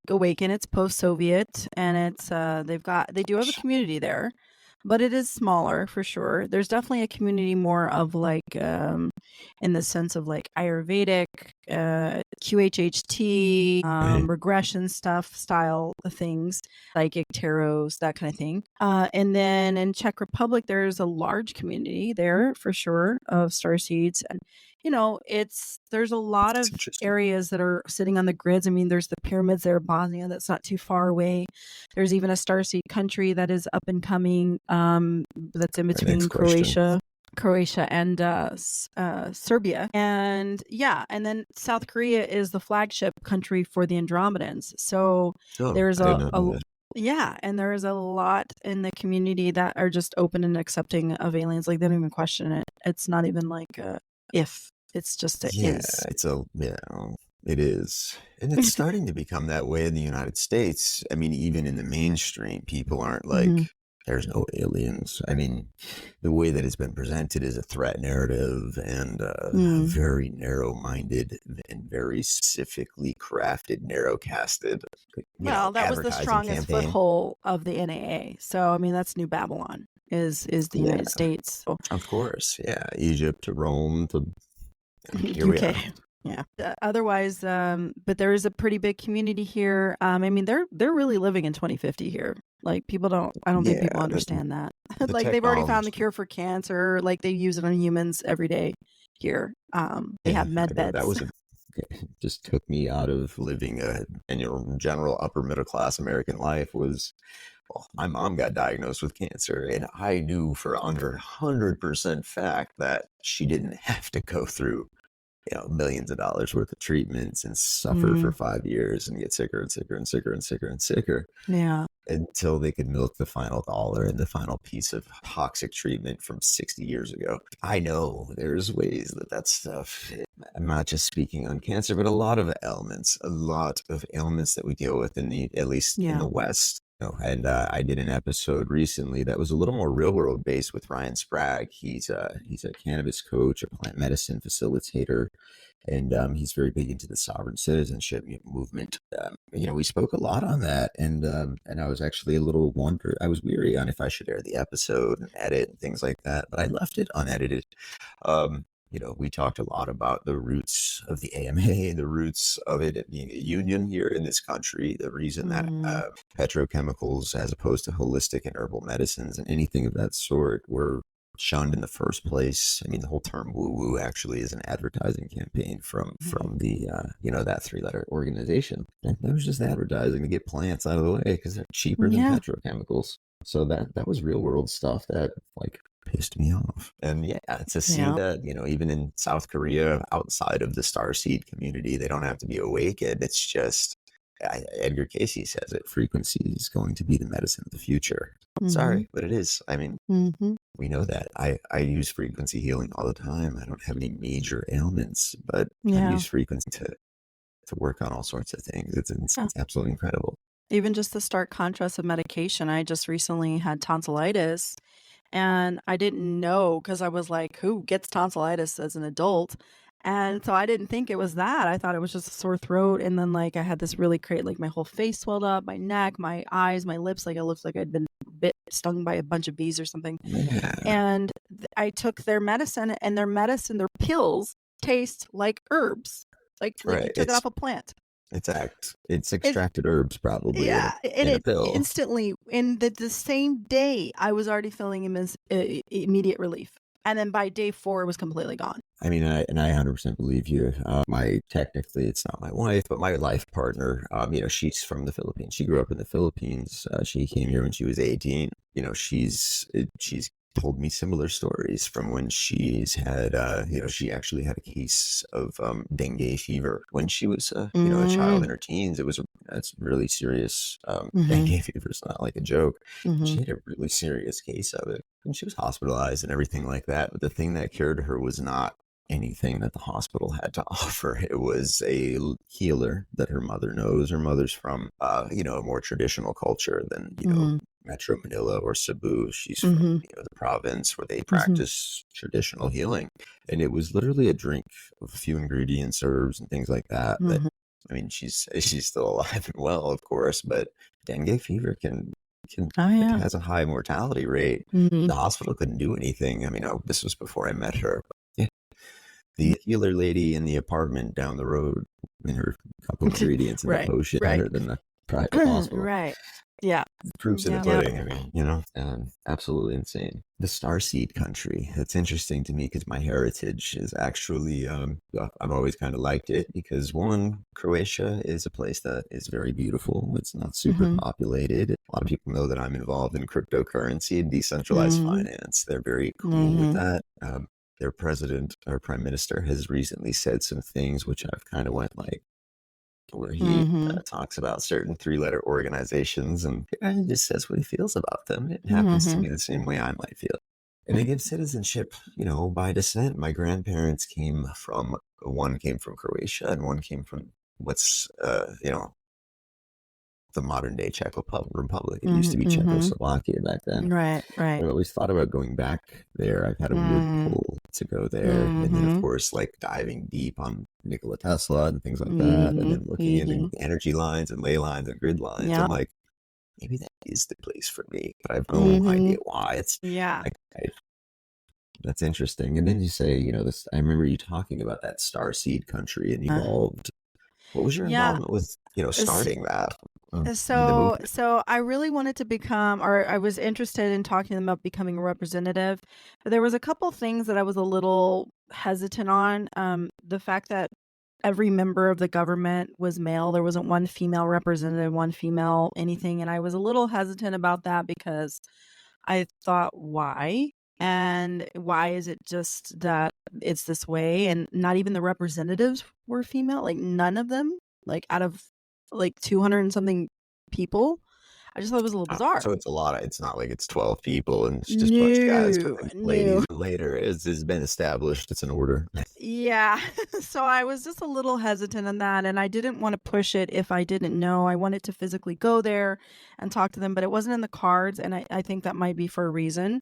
awaken. It's post-Soviet, and it's they do have a community there, but it is smaller for sure. There's definitely a community more of like, in the sense of like Ayurvedic, QHHT, regression style of things, psychic tarots, that kind of thing. And then in Czech Republic, there's a large community there for sure of starseeds, and there's a lot of areas that are sitting on the grids. I mean, there's the pyramids there, Bosnia, that's not too far away. There's even a starseed country that is up and coming, that's in between Croatia and Serbia. And and then South Korea is the flagship country for the Andromedans. So there's and there is a lot in the community that are just open and accepting of aliens. Like they don't even question it. It's not even like if. It's just it is. It is. And it's starting to become that way in the United States. I mean, even in the mainstream, people aren't like, there's no aliens. I mean, the way that it's been presented is a threat narrative and very narrow-minded and very specifically crafted, narrow-casted. Well, that was the strongest foothold of the NAA. So, I mean, that's New Babylon is the United States. So. Of course, yeah. Egypt to Rome to here we are. Yeah. Otherwise, but there is a pretty big community here. I mean, they're really living in 2050 here. Like people I don't think people understand that. Like they've already found the cure for cancer. Like they use it on humans every day here. They have med beds. It just took me out of living general upper middle class American life. My mom got diagnosed with cancer, and I knew for under 100% fact that she didn't have to go through millions of dollars worth of treatments and suffer for 5 years and get sicker and sicker and sicker and sicker and sicker. Yeah. Until they could milk the final dollar and the final piece of toxic treatment from 60 years ago. I know there's ways that stuff, I'm not just speaking on cancer, but a lot of ailments that we deal with at least in the West. And I did an episode recently that was a little more real world based with Ryan Sprague. He's a cannabis coach, a plant medicine facilitator, and he's very big into the sovereign citizenship movement. We spoke a lot on that, and I was actually I was weary on if I should air the episode and edit and things like that, but I left it unedited. We talked a lot about the roots of the AMA, the roots of it being a union here in this country, the reason that petrochemicals, as opposed to holistic and herbal medicines and anything of that sort, were shunned in the first place. I mean, the whole term woo-woo actually is an advertising campaign from the, that 3-letter organization. And that was just advertising to get plants out of the way because they're cheaper than petrochemicals. So that was real world stuff that pissed me off. And to see that, even in South Korea, outside of the starseed community, they don't have to be awakened. It's just, Edgar Casey says it, frequency is going to be the medicine of the future. Sorry, but it is. I mean, we know that. I use frequency healing all the time. I don't have any major ailments, but I use frequency to work on all sorts of things. It's absolutely incredible. Even just the stark contrast of medication. I just recently had tonsillitis, and I didn't know because I was like, who gets tonsillitis as an adult? And so I didn't think it was that. I thought it was just a sore throat. And then I had this really my whole face swelled up, my neck, my eyes, my lips, it looked like I'd been stung by a bunch of bees or something. Yeah. And I took their medicine, and their pills taste like herbs. Like you took it off a plant. It's extracted herbs probably. Yeah, in a pill. Instantly, in the same day, I was already feeling immediate relief. And then by day 4, it was completely gone. I mean, I 100% believe you. Technically, it's not my wife, but my life partner, she's from the Philippines. She grew up in the Philippines. She came here when she was 18. She's told me similar stories from when she's had, she actually had a case of dengue fever when she was, a child in her teens. That's really serious. Dengue fever is not like a joke. She had a really serious case of it, and she was hospitalized and everything like that. But the thing that cured her was not anything that the hospital had to offer. It was a healer that her mother knows. Her mother's from, a more traditional culture than, Metro Manila or Cebu. She's from the province where they practice traditional healing, and it was literally a drink of a few ingredients, herbs, and things like that. But I mean, she's still alive and well, of course. But dengue fever has a high mortality rate. The hospital couldn't do anything. I mean, this was before I met her. The healer lady in the apartment down the road in her couple ingredients in the potion better than the private hospital. Right. Yeah. Proofs in the pudding. I mean, absolutely insane. The starseed country. That's interesting to me because my heritage is actually, I've always kind of liked it because Croatia is a place that is very beautiful. It's not super populated. A lot of people know that I'm involved in cryptocurrency and decentralized finance. They're very cool with that. Their president or prime minister has recently said some things which I've kind of went where he talks about certain 3-letter organizations and he just says what he feels about them. It happens to me the same way I might feel. And they give citizenship, by descent. My grandparents one came from Croatia and one came from what's, the modern day Czech Republic. It used to be Czechoslovakia back then. Right. I always thought about going back there. I've had a weird pull to go there. And then, of course, diving deep on Nikola Tesla and things like that. And then looking into energy lines and ley lines and grid lines. I'm like, maybe that is the place for me. But I have no idea why. That's interesting. And then you say, I remember you talking about that starseed country and evolved. What was your involvement with, starting that? So I really wanted to become, or I was interested in talking to them about becoming a representative. But there was a couple things that I was a little hesitant on. The fact that every member of the government was male. There wasn't one female representative, one female anything. And I was a little hesitant about that because I thought, why? And why is it just that it's this way? And not even the representatives were female, like none of them, like out of like 200 and something people. I just thought it was a little bizarre. So it's a lot. It's not like it's 12 people and it's just a bunch of guys No, and no. ladies. Later, as has been established, it's an order. Yeah. So I was just a little hesitant on that, and I didn't want to push it if I didn't know. I wanted to physically go there and talk to them, but it wasn't in the cards, and I think that might be for a reason.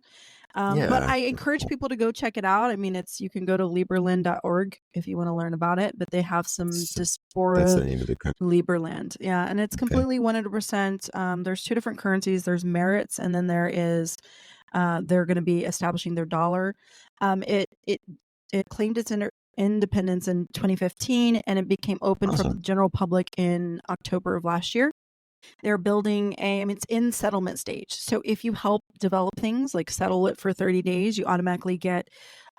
But Yeah, I encourage people to go check it out. I mean, you can go to Lieberland.org if you want to learn about it, but they have some that's diaspora the name of the country. Lieberland. Yeah, and it's Okay. completely 100%. There's two different currencies. There's merits, and then there is they're going to be establishing their dollar. It claimed its independence in 2015, and it became open for the general public in October of last year. They're building it's in settlement stage. So if you help develop things, like settle it for 30 days, you automatically get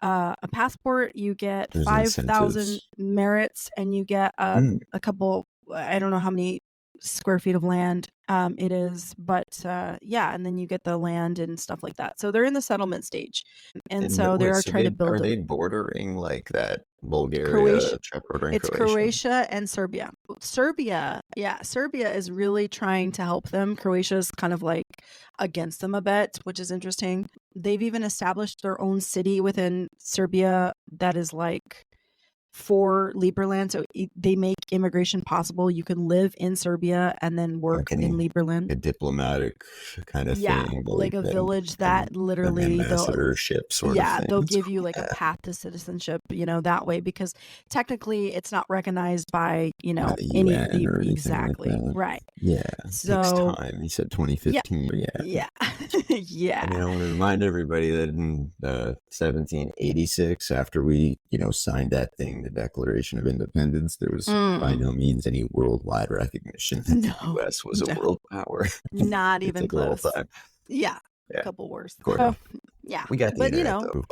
a passport, you get There's 5,000 incentives. merits, and you get a couple, I don't know how many square feet of land it is, but yeah, and then you get the land and stuff like that. So they're in the settlement stage, and so they are trying to build. Are they bordering like that Bulgaria, Croatia. Czech Republic, It's Croatia and Serbia. Serbia is really trying to help them. Croatia is kind of like against them a bit, which is interesting. They've even established their own city within Serbia that is like for Lieberland. So they make immigration possible. You can live in Serbia and then work in Lieberland. A diplomatic kind of thing. Like a village that literally ambassadorship sort of thing. They'll give you like a path to citizenship, that way, because technically it's not recognized by, any exactly. Like right. Yeah. So next time you said 2015. Yeah. I mean, I want to remind everybody that in 1786, after we, signed that thing, the Declaration of Independence, there was by no means any worldwide recognition that the U.S. was a world power. Not even close. Yeah. A couple worse. So, yeah. We got the internet, though.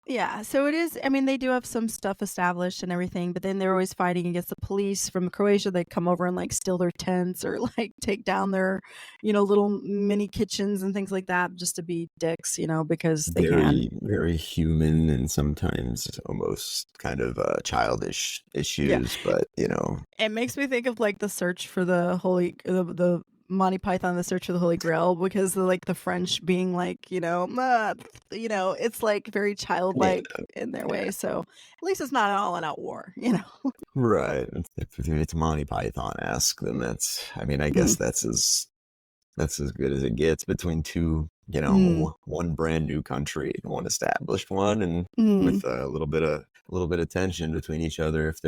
Yeah. So it is, they do have some stuff established and everything, but then they're always fighting against the police from Croatia. They come over and like steal their tents or like take down their, little mini kitchens and things like that just to be dicks, because they can. Very human and sometimes almost kind of childish issues, but, It makes me think of like the search for the Monty Python, the Search for the Holy Grail, because the French being like, it's like very childlike in their way. So at least it's not an all-out war, Right. If it's Monty Python-esque, then I guess that's as good as it gets between two, one brand new country and one established one, and with a little bit of tension between each other. If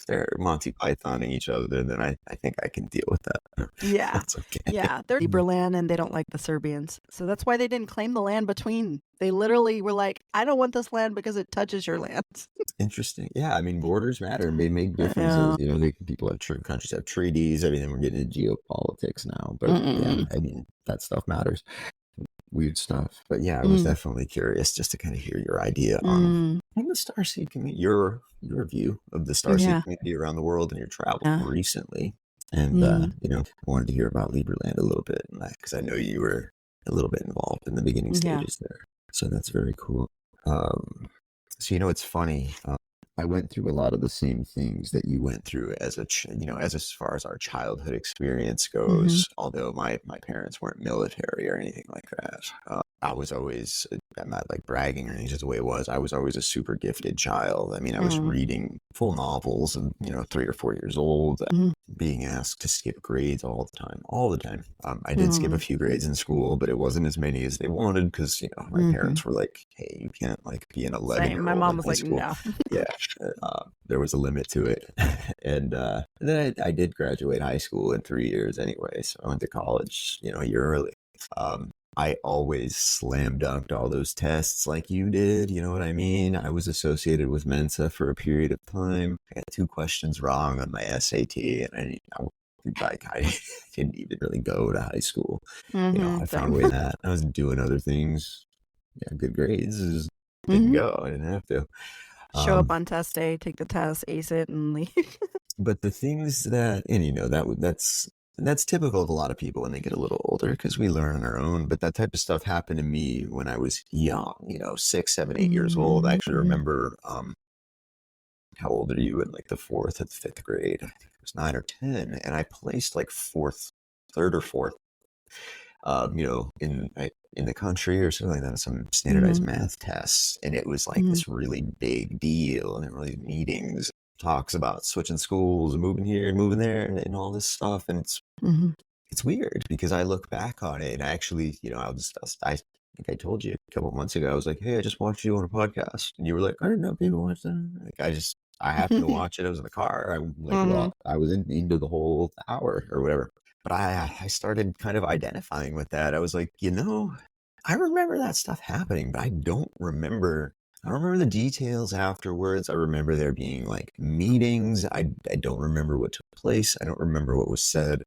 they're Monty Pythoning each other, then I think I can deal with that. Yeah. That's okay. Yeah. They're Lieberland and they don't like the Serbians. So that's why they didn't claim the land between. They literally were like, I don't want this land because it touches your land. Interesting. Yeah. Borders matter. They make differences. Countries have treaties. Everything. We're getting into geopolitics now. But that stuff matters. Weird stuff. But yeah, I was definitely curious just to kind of hear your idea on the Starseed community, your view of the Starseed community around the world and your travels recently. And, I wanted to hear about Lieberland a little bit, because I know you were a little bit involved in the beginning stages there. So that's very cool. So, it's funny. I went through a lot of the same things that you went through as as far as our childhood experience goes, although my parents weren't military or anything like that. I was always, I'm not like bragging or anything, just the way it was. I was always a super gifted child. I was reading full novels and, 3 or 4 years old, being asked to skip grades all the time. I did skip a few grades in school, but it wasn't as many as they wanted because, my parents were like, hey, you can't be an 11-year-old. My mom was like, no. Yeah. There was a limit to it. And then I did graduate high school in 3 years anyway. So I went to college, a year early. I always slam dunked all those tests like you did. You know what I mean? I was associated with Mensa for a period of time. I got 2 questions wrong on my SAT, and I didn't even really go to high school. I found a way that I was doing other things. Yeah, good grades. Just didn't go. I didn't have to. Show up on test day, take the test, ace it, and leave. But the things that, and that's And that's typical of a lot of people when they get a little older because we learn on our own. But that type of stuff happened to me when I was young, 6, 7, 8 years old. I actually remember, how old are you in like the fourth or the fifth grade? I think it was 9 or 10. And I placed like third or fourth, in the country or something like that, some standardized math tests. And it was like this really big deal. And there were these meetings, talks about switching schools and moving here and moving there and all this stuff. And it's weird because I look back on it and I actually, I think I told you a couple of months ago, I was like, hey, I just watched you on a podcast. And you were like, I didn't know people watch that. Like, I happened to watch it. I was in the car. I was into the whole hour or whatever. But I started kind of identifying with that. I was like, I remember that stuff happening, but I don't remember the details afterwards. I remember there being like meetings. I don't remember what took place. I don't remember what was said.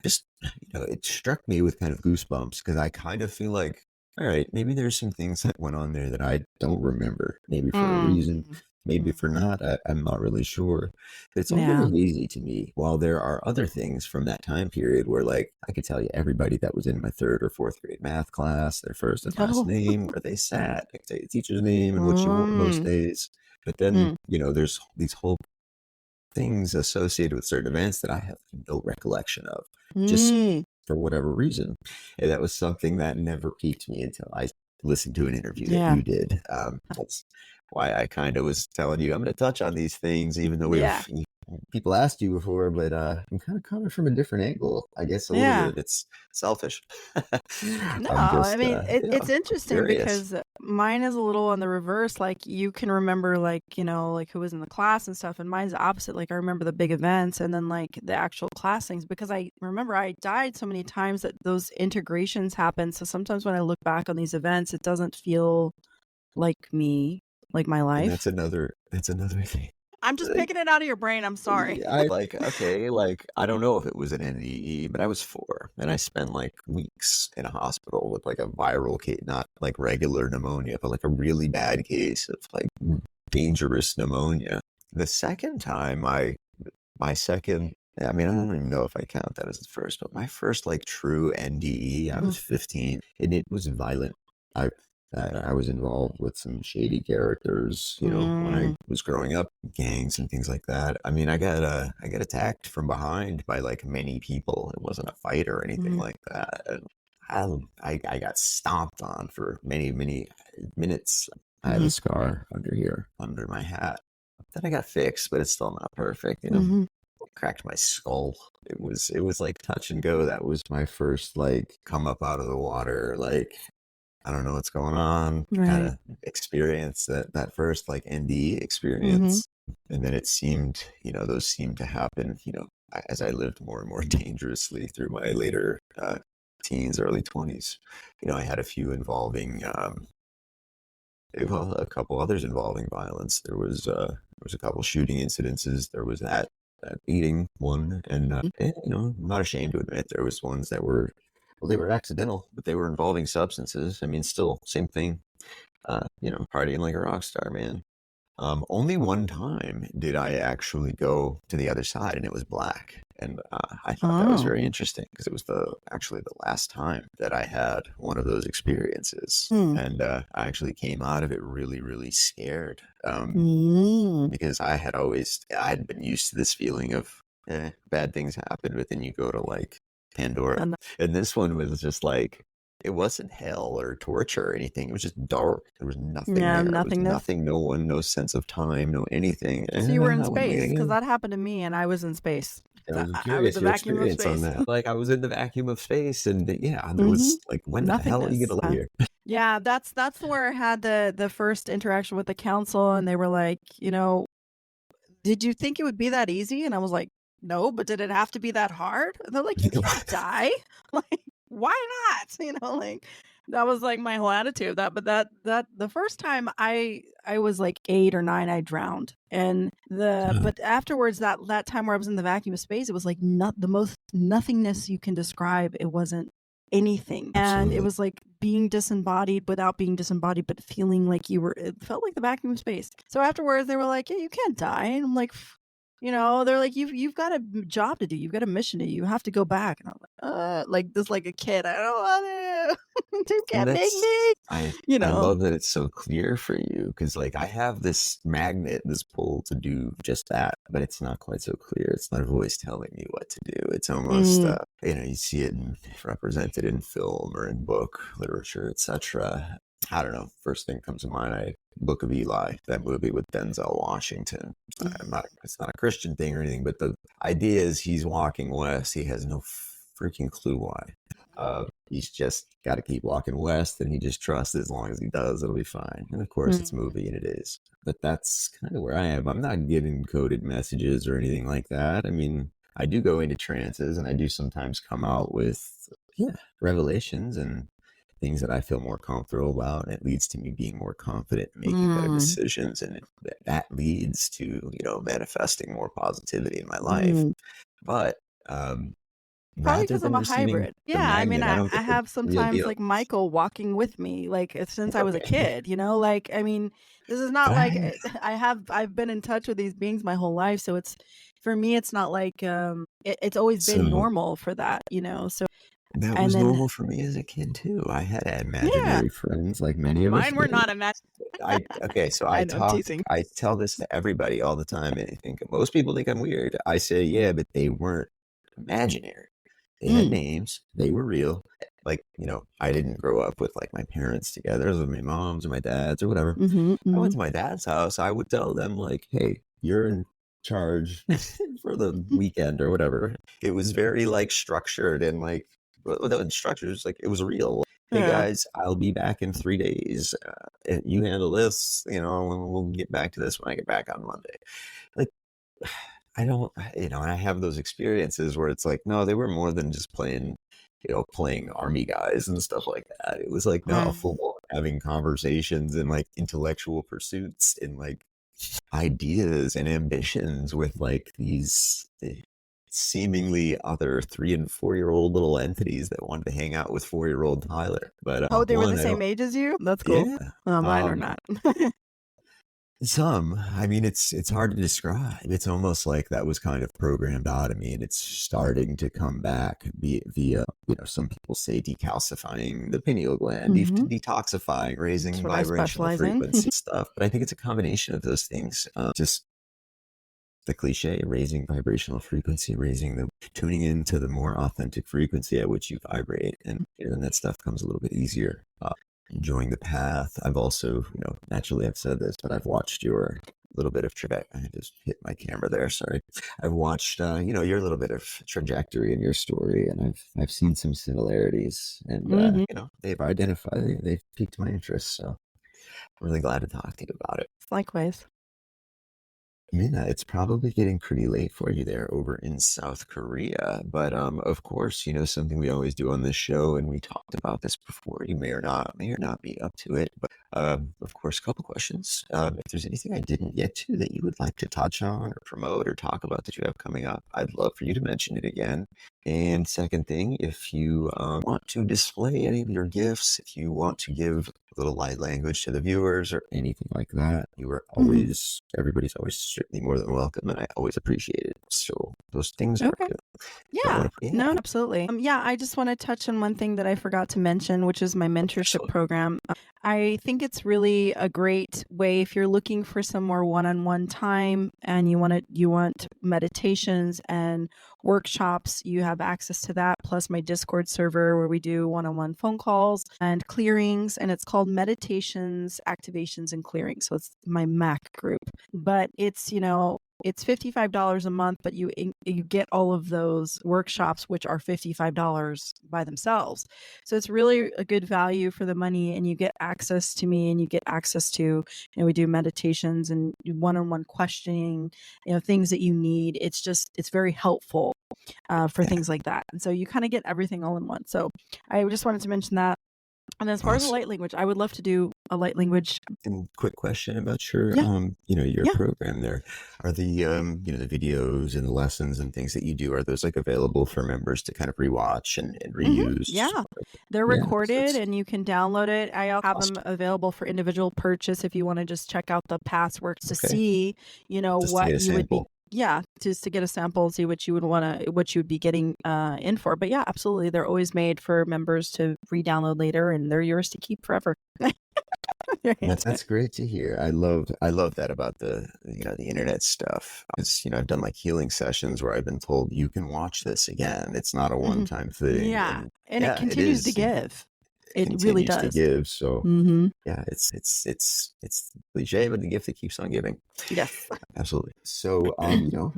Just, it struck me with kind of goosebumps because I kind of feel like, all right, maybe there's some things that went on there that I don't remember, maybe for a reason, maybe for not. I'm not really sure. But it's all very hazy to me. While there are other things from that time period where, like, I could tell you everybody that was in my third or fourth grade math class, their first and last name, where they sat. I could tell you the teacher's name and what you wore most days. But then, there's these whole things associated with certain events that I have no recollection of, just for whatever reason. And that was something that never piqued me until I listened to an interview that you did. That's why I kind of was telling you, I'm going to touch on these things, even though people asked you before, but I'm kind of coming from a different angle. I guess a little bit. It's selfish. No, I mean, it's interesting because mine is a little on the reverse. Like, you can remember, like, like who was in the class and stuff. And mine's the opposite. Like, I remember the big events and then like the actual class things because I remember I died so many times that those integrations happen. So sometimes when I look back on these events, it doesn't feel like me, like my life. And that's another thing. I'm just picking it out of your brain. I'm sorry. I don't know if it was an NDE, but I was 4 and I spent like weeks in a hospital with like a viral case, not like regular pneumonia, but like a really bad case of like dangerous pneumonia. The second time I don't even know if I count that as the first, but my first like true NDE, I was 15 and it was violent. I was involved with some shady characters, when I was growing up, gangs and things like that. I mean, I got attacked from behind by like many people. It wasn't a fight or anything like that. And I got stomped on for many, many minutes. I have a scar under my hat. Then I got fixed, but it's still not perfect. Cracked my skull. It was like touch and go. That was my first like come up out of the water, like, I don't know what's going on, kind of experience, that first like NDE experience. And then it seemed, those seemed to happen, as I lived more and more dangerously through my later teens, early 20s. I had a few involving, a couple others involving violence. There was a couple shooting incidences. There was that beating one. And, I'm not ashamed to admit there was ones that were, well, they were accidental, but they were involving substances. I mean, still, same thing, partying like a rock star, man. Only one time did I actually go to the other side, and it was black. And I thought that was very interesting because it was actually the last time that I had one of those experiences. And I actually came out of it really, really scared because I had been used to this feeling of bad things happen, but then you go to like Pandora. And this one was just like, it wasn't hell or torture or anything. It was just dark. There was nothing there. Nothing, no one, no sense of time, no anything. So you were in space, because that happened to me and I was in space. I'm curious your experience on that. Like, I was in the vacuum of space and there was like, when the hell are you going to live here? Yeah, that's where I had the first interaction with the council, and they were like, did you think it would be that easy? And I was like, no, but did it have to be that hard? And they're like, you can't die. Like, why not? Like, that was like my whole attitude. But the first time I was like 8 or 9, I drowned. And but afterwards, that time where I was in the vacuum of space, it was like the most nothingness you can describe. It wasn't anything. And it was like being disembodied without being disembodied, but feeling like it felt like the vacuum of space. So afterwards, they were like, yeah, you can't die. And I'm like, they're like, you've got a job to do. You've got a mission to do. You have to go back. And I'm like this, like a kid. I don't want to. You And can't make me. I love that it's so clear for you, because like I have this magnet, this pull to do just that, but it's not quite so clear. It's not a voice telling me what to do. It's almost you see it represented in film or in book literature, etc. I don't know. First thing comes to mind, Book of Eli, that movie with Denzel Washington. It's not a Christian thing or anything, but the idea is he's walking west. He has no freaking clue why. He's just got to keep walking west, and he just trusts as long as he does, it'll be fine. And of course, it's a movie, and it is. But that's kind of where I am. I'm not getting coded messages or anything like that. I mean, I do go into trances, and I do sometimes come out with revelations and things that I feel more comfortable about. And it leads to me being more confident in making better decisions, and that leads to manifesting more positivity in my life. But probably because I'm a hybrid. Yeah, I mean, I have sometimes like Michael walking with me, like since I was a kid. Like, I mean, this is not like I've been in touch with these beings my whole life, so it's, for me, it's not like it's always been normal for that. So that was normal for me as a kid too. I had imaginary friends, like many of us. Mine were not imaginary. So I tell this to everybody all the time, and I think most people think I'm weird. I say, yeah, but they weren't imaginary. They had names. They were real. Like, I didn't grow up with like my parents together, with my moms or my dads or whatever. I went to my dad's house. I would tell them like, hey, you're in charge for the weekend or whatever. It was very like structured, and like without instructors, like it was real. Hey guys, I'll be back in 3 days. You handle this, and we'll get back to this when I get back on Monday. Like, I don't, and I have those experiences where it's like, no, they were more than just playing army guys and stuff like that. It was like, no, full having conversations and like intellectual pursuits and like ideas and ambitions with like these seemingly other 3 and 4 year old little entities that wanted to hang out with 4-year-old Tyler. But they were the same age as you? That's cool. Yeah. Mine are not. Some, I mean, it's hard to describe. It's almost like that was kind of programmed out of me, and it's starting to come back via, some people say decalcifying the pineal gland, detoxifying, raising vibrational frequency stuff. But I think it's a combination of those things. Just the cliche, raising vibrational frequency, tuning into the more authentic frequency at which you vibrate, and then that stuff comes a little bit easier. Enjoying the path. I've also, naturally I've said this, but I've watched your little bit of I just hit my camera there. Sorry. I've watched, your little bit of trajectory in your story, and I've seen some similarities, and they've piqued my interest. So I'm really glad to talk to you about it. Likewise. Mina, it's probably getting pretty late for you there over in South Korea. But of course, something we always do on this show, and we talked about this before, you may or not be up to it. But of course, a couple questions. If there's anything I didn't get to that you would like to touch on or promote or talk about that you have coming up, I'd love for you to mention it again. And second thing, if you want to display any of your gifts, if you want to give a little light language to the viewers or anything like that, everybody's always certainly more than welcome, and I always appreciate it. So those things are good. Yeah, no, absolutely. I just want to touch on one thing that I forgot to mention, which is my mentorship program. I think it's really a great way if you're looking for some more one-on-one time and you want meditations and workshops. You have access to that, plus my Discord server where we do one-on-one phone calls and clearings, and it's called Meditations, Activations, and Clearings. So it's my MAC group, but it's it's $55 a month, but you get all of those workshops, which are $55 by themselves. So it's really a good value for the money, and you get access to me, and you get access to, we do meditations and one-on-one questioning, things that you need. It's very helpful for things like that. And so you kind of get everything all in one. So I just wanted to mention that. And as far as the light language, I would love to do a light language. And quick question about your, your program there. Are the, the videos and the lessons and things that you do, are those like available for members to kind of rewatch and reuse? Yeah, they're recorded and you can download it. I have them available for individual purchase if you want to just check out the past works to see, what you would be. just to get a sample, see what you would be getting in for. But yeah, absolutely, they're always made for members to re-download later, and they're yours to keep forever. That's great to hear. I love that about the the internet stuff. It's I've done like healing sessions where I've been told you can watch this again. It's not a one-time thing. Yeah, and it yeah, continues to give. It really continues to does. give. So Mm-hmm. yeah, it's cliche, but the gift that keeps on giving. Yes. Absolutely. So,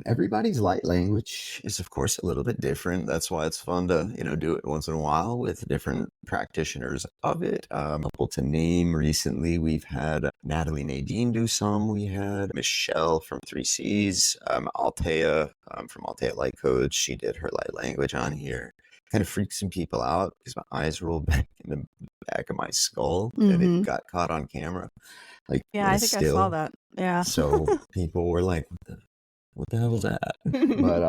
everybody's light language is, of course, a little bit different. That's why it's fun to, do it once in a while with different practitioners of it. Couple to name recently, we've had Natalie Nadine do some. We had Michelle from 3Cs, Altea from Altea Light Codes. She did her light language on here. Kind of freaked some people out because my eyes rolled back in the back of my skull and it got caught on camera. Like, yeah, I think I saw that. Yeah. So people were like, what the hell was that? But,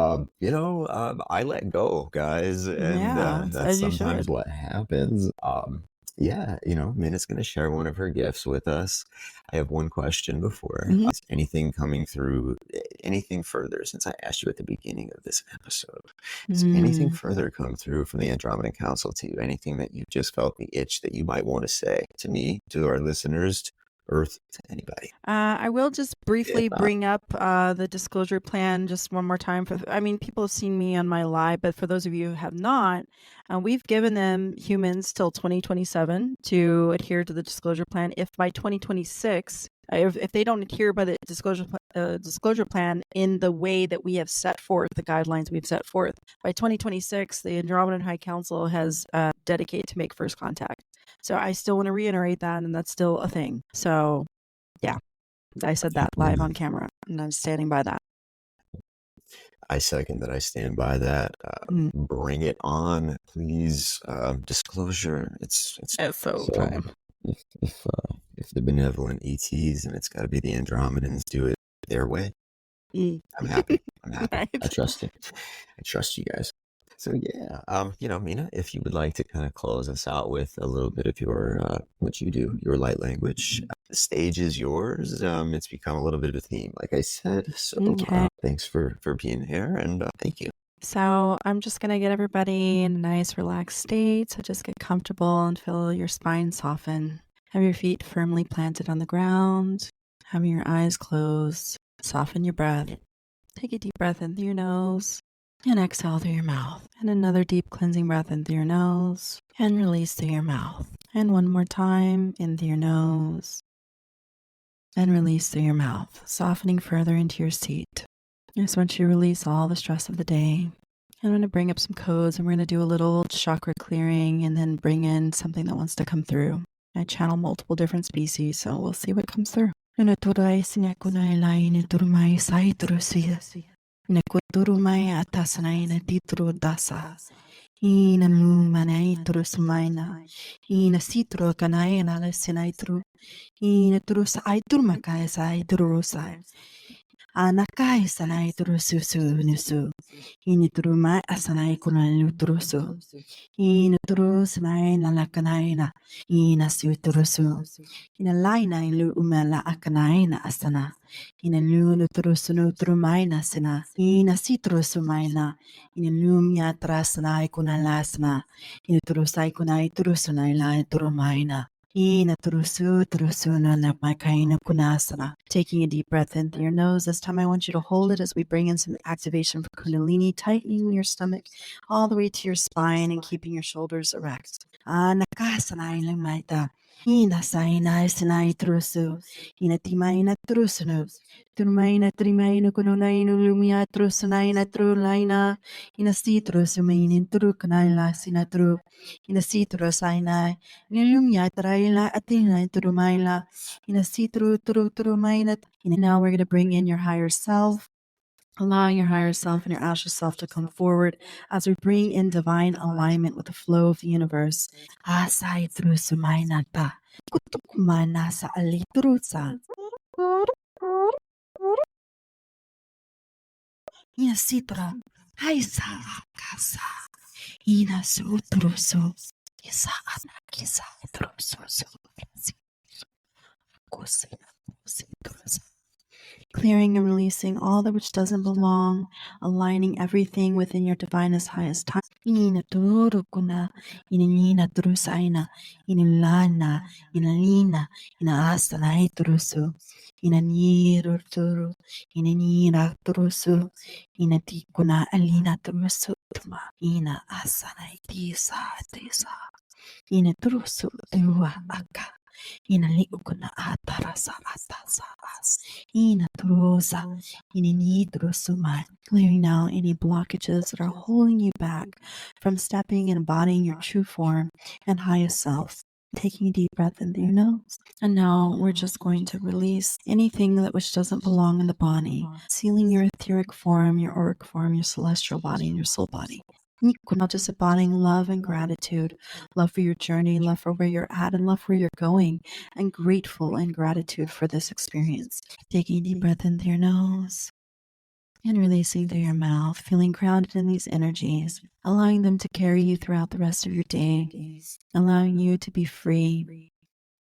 I let go, guys. And that's sometimes what happens. Mina's going to share one of her gifts with us. I have one question before. Is anything coming through, anything further, since I asked you at the beginning of this episode, has anything further come through from the Andromedan Council to you? Anything that you just felt the itch that you might want to say to me, to our listeners, to Earth, to anybody? I will just briefly bring up the disclosure plan just one more time. People have seen me on my live, but for those of you who have not, we've given them humans till 2027 to adhere to the disclosure plan. If by 2026, if they don't adhere by the disclosure plan in the way that we have set forth, the guidelines we've set forth, by 2026, the Andromedan High Council has dedicated to make first contact. So I still want to reiterate that, and that's still a thing. So, yeah, I said that live on camera, and I'm standing by that. I second that. I stand by that. Bring it on, please. Disclosure. It's so time. If the benevolent ETs, and it's got to be the Andromedans, do it their way, I'm happy. Right. I trust it. I trust you guys. So yeah, Mina, if you would like to kind of close us out with a little bit of your what you do, your light language, the stage is yours. It's become a little bit of a theme, like I said. So thanks for being here, and thank you. So I'm just gonna get everybody in a nice, relaxed state. So just get comfortable and feel your spine soften. Have your feet firmly planted on the ground. Have your eyes closed. Soften your breath. Take a deep breath in through your nose. And exhale through your mouth. And another deep cleansing breath in through your nose. And release through your mouth. And one more time in through your nose. And release through your mouth, softening further into your seat. Just want you to release all the stress of the day. I'm going to bring up some codes, and we're going to do a little chakra clearing and then bring in something that wants to come through. I channel multiple different species, so we'll see what comes through. Nekuturumai atasnai na titru dasa. Ina lumanai trusumaina. Ina sitro kanai na lesinaitru. Ina trusa aiturmakai sai trusai. Anakai sanai trususu nusu. Ina trumai asanai kunalu trusu. Ina trusmai na lakanaina. Ina sutrusu. Ina laina ilu umela akanaina asana. Ina lunu trusunu trumaina sina. Ina sitrusumaina. Ina lumia trasna ikunalasna. Ina trusai kunai trusunai la trumaina. Ina trusuna na makaina kunasana. Taking a deep breath in through your nose. This time I want you to hold it as we bring in some activation for Kundalini, tightening your stomach all the way to your spine and keeping your shoulders erect. Nakasana ilang maita. Ina saina sinai trusu. Ina timaina trusunu. Turmaina trimaina kununaina lumia trusunaina trulaina. Ina citrusumainin trukanaila sinatru. Ina citrusaina. Lumia traila atina trumaila. Ina citru trumaina. Now we're going to bring in your higher self. Allowing your higher self and your astral self to come forward as we bring in divine alignment with the flow of the universe. Asai trusumainata. Kutukumana sa alitrusa. Ina citra. Haisa kasa. Ina sutruso. Isa anakisa truso. clearing and releasing all that which doesn't belong, aligning everything within your divinest highest time. Ina turukuna, ina nina turusaina, ina lana, ina nina, ina asana iturusu, ina niru turu, ina nina turusu, ina tikuna alina turusu, ina asana itisa, ina turusu, ewa aka. Ina liukuna atarasa atasa as. Ina turosa. Ina nidrosuma. Clearing out any blockages that are holding you back from stepping and embodying your true form and highest self. Taking a deep breath in through your nose. And now we're just going to release anything that which doesn't belong in the body. Sealing your etheric form, your auric form, your celestial body, and your soul body. Not just embodying love and gratitude, love for your journey, love for where you're at, and love where you're going, and grateful and gratitude for this experience. Taking a deep breath in through your nose and releasing through your mouth, feeling grounded in these energies, allowing them to carry you throughout the rest of your day, allowing you to be free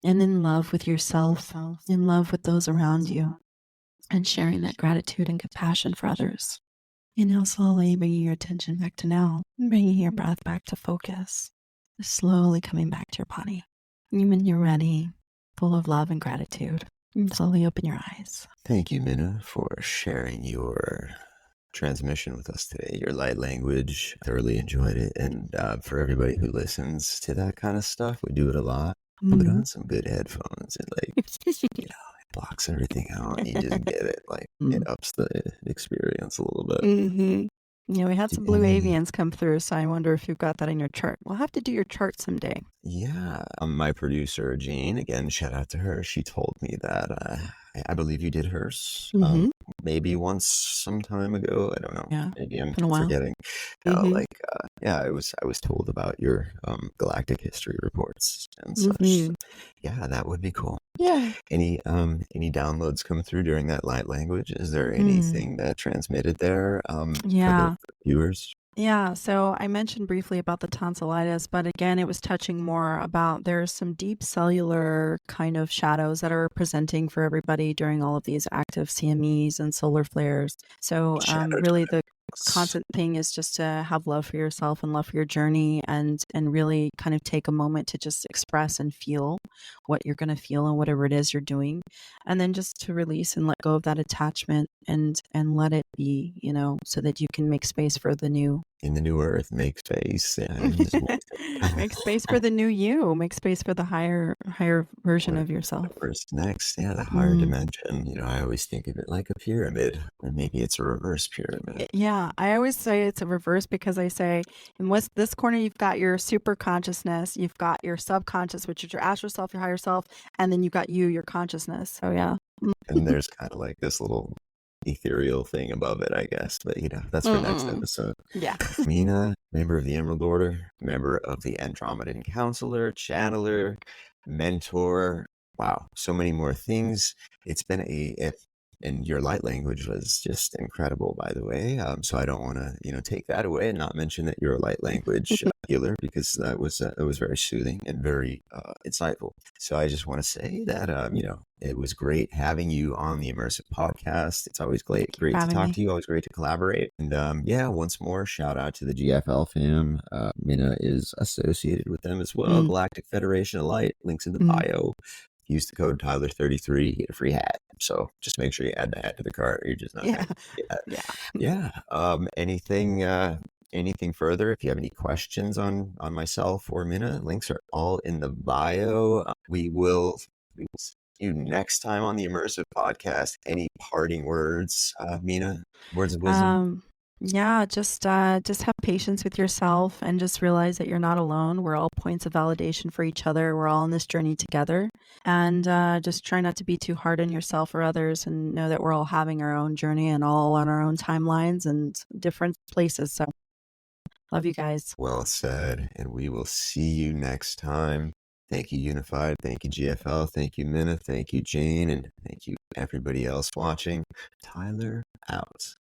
and in love with yourself, in love with those around you, and sharing that gratitude and compassion for others. And now slowly bringing your attention back to now, and bringing your breath back to focus, slowly coming back to your body. And when you're ready, full of love and gratitude, and slowly open your eyes. Thank you, Mina, for sharing your transmission with us today, your light language. Thoroughly enjoyed it. And for everybody who listens to that kind of stuff, we do it a lot. Put on some good headphones and it blocks everything out and you just get it. It ups the experience a little bit. Mm-hmm. Yeah, we had some blue avians come through, so I wonder if you've got that in your chart. We'll have to do your chart someday. Yeah. My producer, Jane, again, shout out to her. She told me that I believe you did hers maybe once some time ago. I don't know. Yeah. Maybe I'm Been a while. forgetting. I was told about your galactic history reports and such. So, yeah, that would be cool. Yeah. Any downloads come through during that light language? Is there anything that transmitted there for the viewers? Yeah, so I mentioned briefly about the tonsillitis, but again, it was touching more about there's some deep cellular kind of shadows that are presenting for everybody during all of these active CMEs and solar flares. So really the constant thing is just to have love for yourself and love for your journey and really kind of take a moment to just express and feel what you're going to feel and whatever it is you're doing. And then just to release and let go of that attachment and let it be, so that you can make space for the new. In the new earth, make space. Make space for the new you. Make space for the higher version of yourself. What's next? Yeah, the higher dimension. I always think of it like a pyramid, or maybe it's a reverse pyramid. Yeah, I always say it's a reverse because I say in this corner you've got your super consciousness, you've got your subconscious, which is your astral self, your higher self, and then you've got your consciousness. So yeah. And there's kind of like this little ethereal thing above it, I guess. But that's for next episode. Yeah. Mina, member of the Emerald Order, member of the Andromedan Counselor, channeler, mentor. Wow, so many more things. It's been and your light language was just incredible, by the way. So I don't want to, take that away and not mention that you're a light language healer, because that was very soothing and very insightful. So I just want to say that, it was great having you on the Immersive Podcast. It's always great to talk to you. Always great to collaborate. And once more, shout out to the GFL fam. Mina is associated with them as well. Galactic Federation of Light. Links in the bio. Use the code Tyler33, get a free hat. So just make sure you add the hat to the cart. You're just not. Yeah. Anything further? If you have any questions on myself or Mina, links are all in the bio. We will see you next time on the Immersive Podcast. Any parting words, Mina? Words of wisdom? Just have patience with yourself and just realize that you're not alone. We're all points of validation for each other. We're all on this journey together, and just try not to be too hard on yourself or others, and know that we're all having our own journey and all on our own timelines and different places. So love you guys. Well said. And we will see you next time. Thank you, Unified. Thank you, GFL. Thank you, Mina. Thank you, Jane. And thank you, everybody else watching. Tyler out.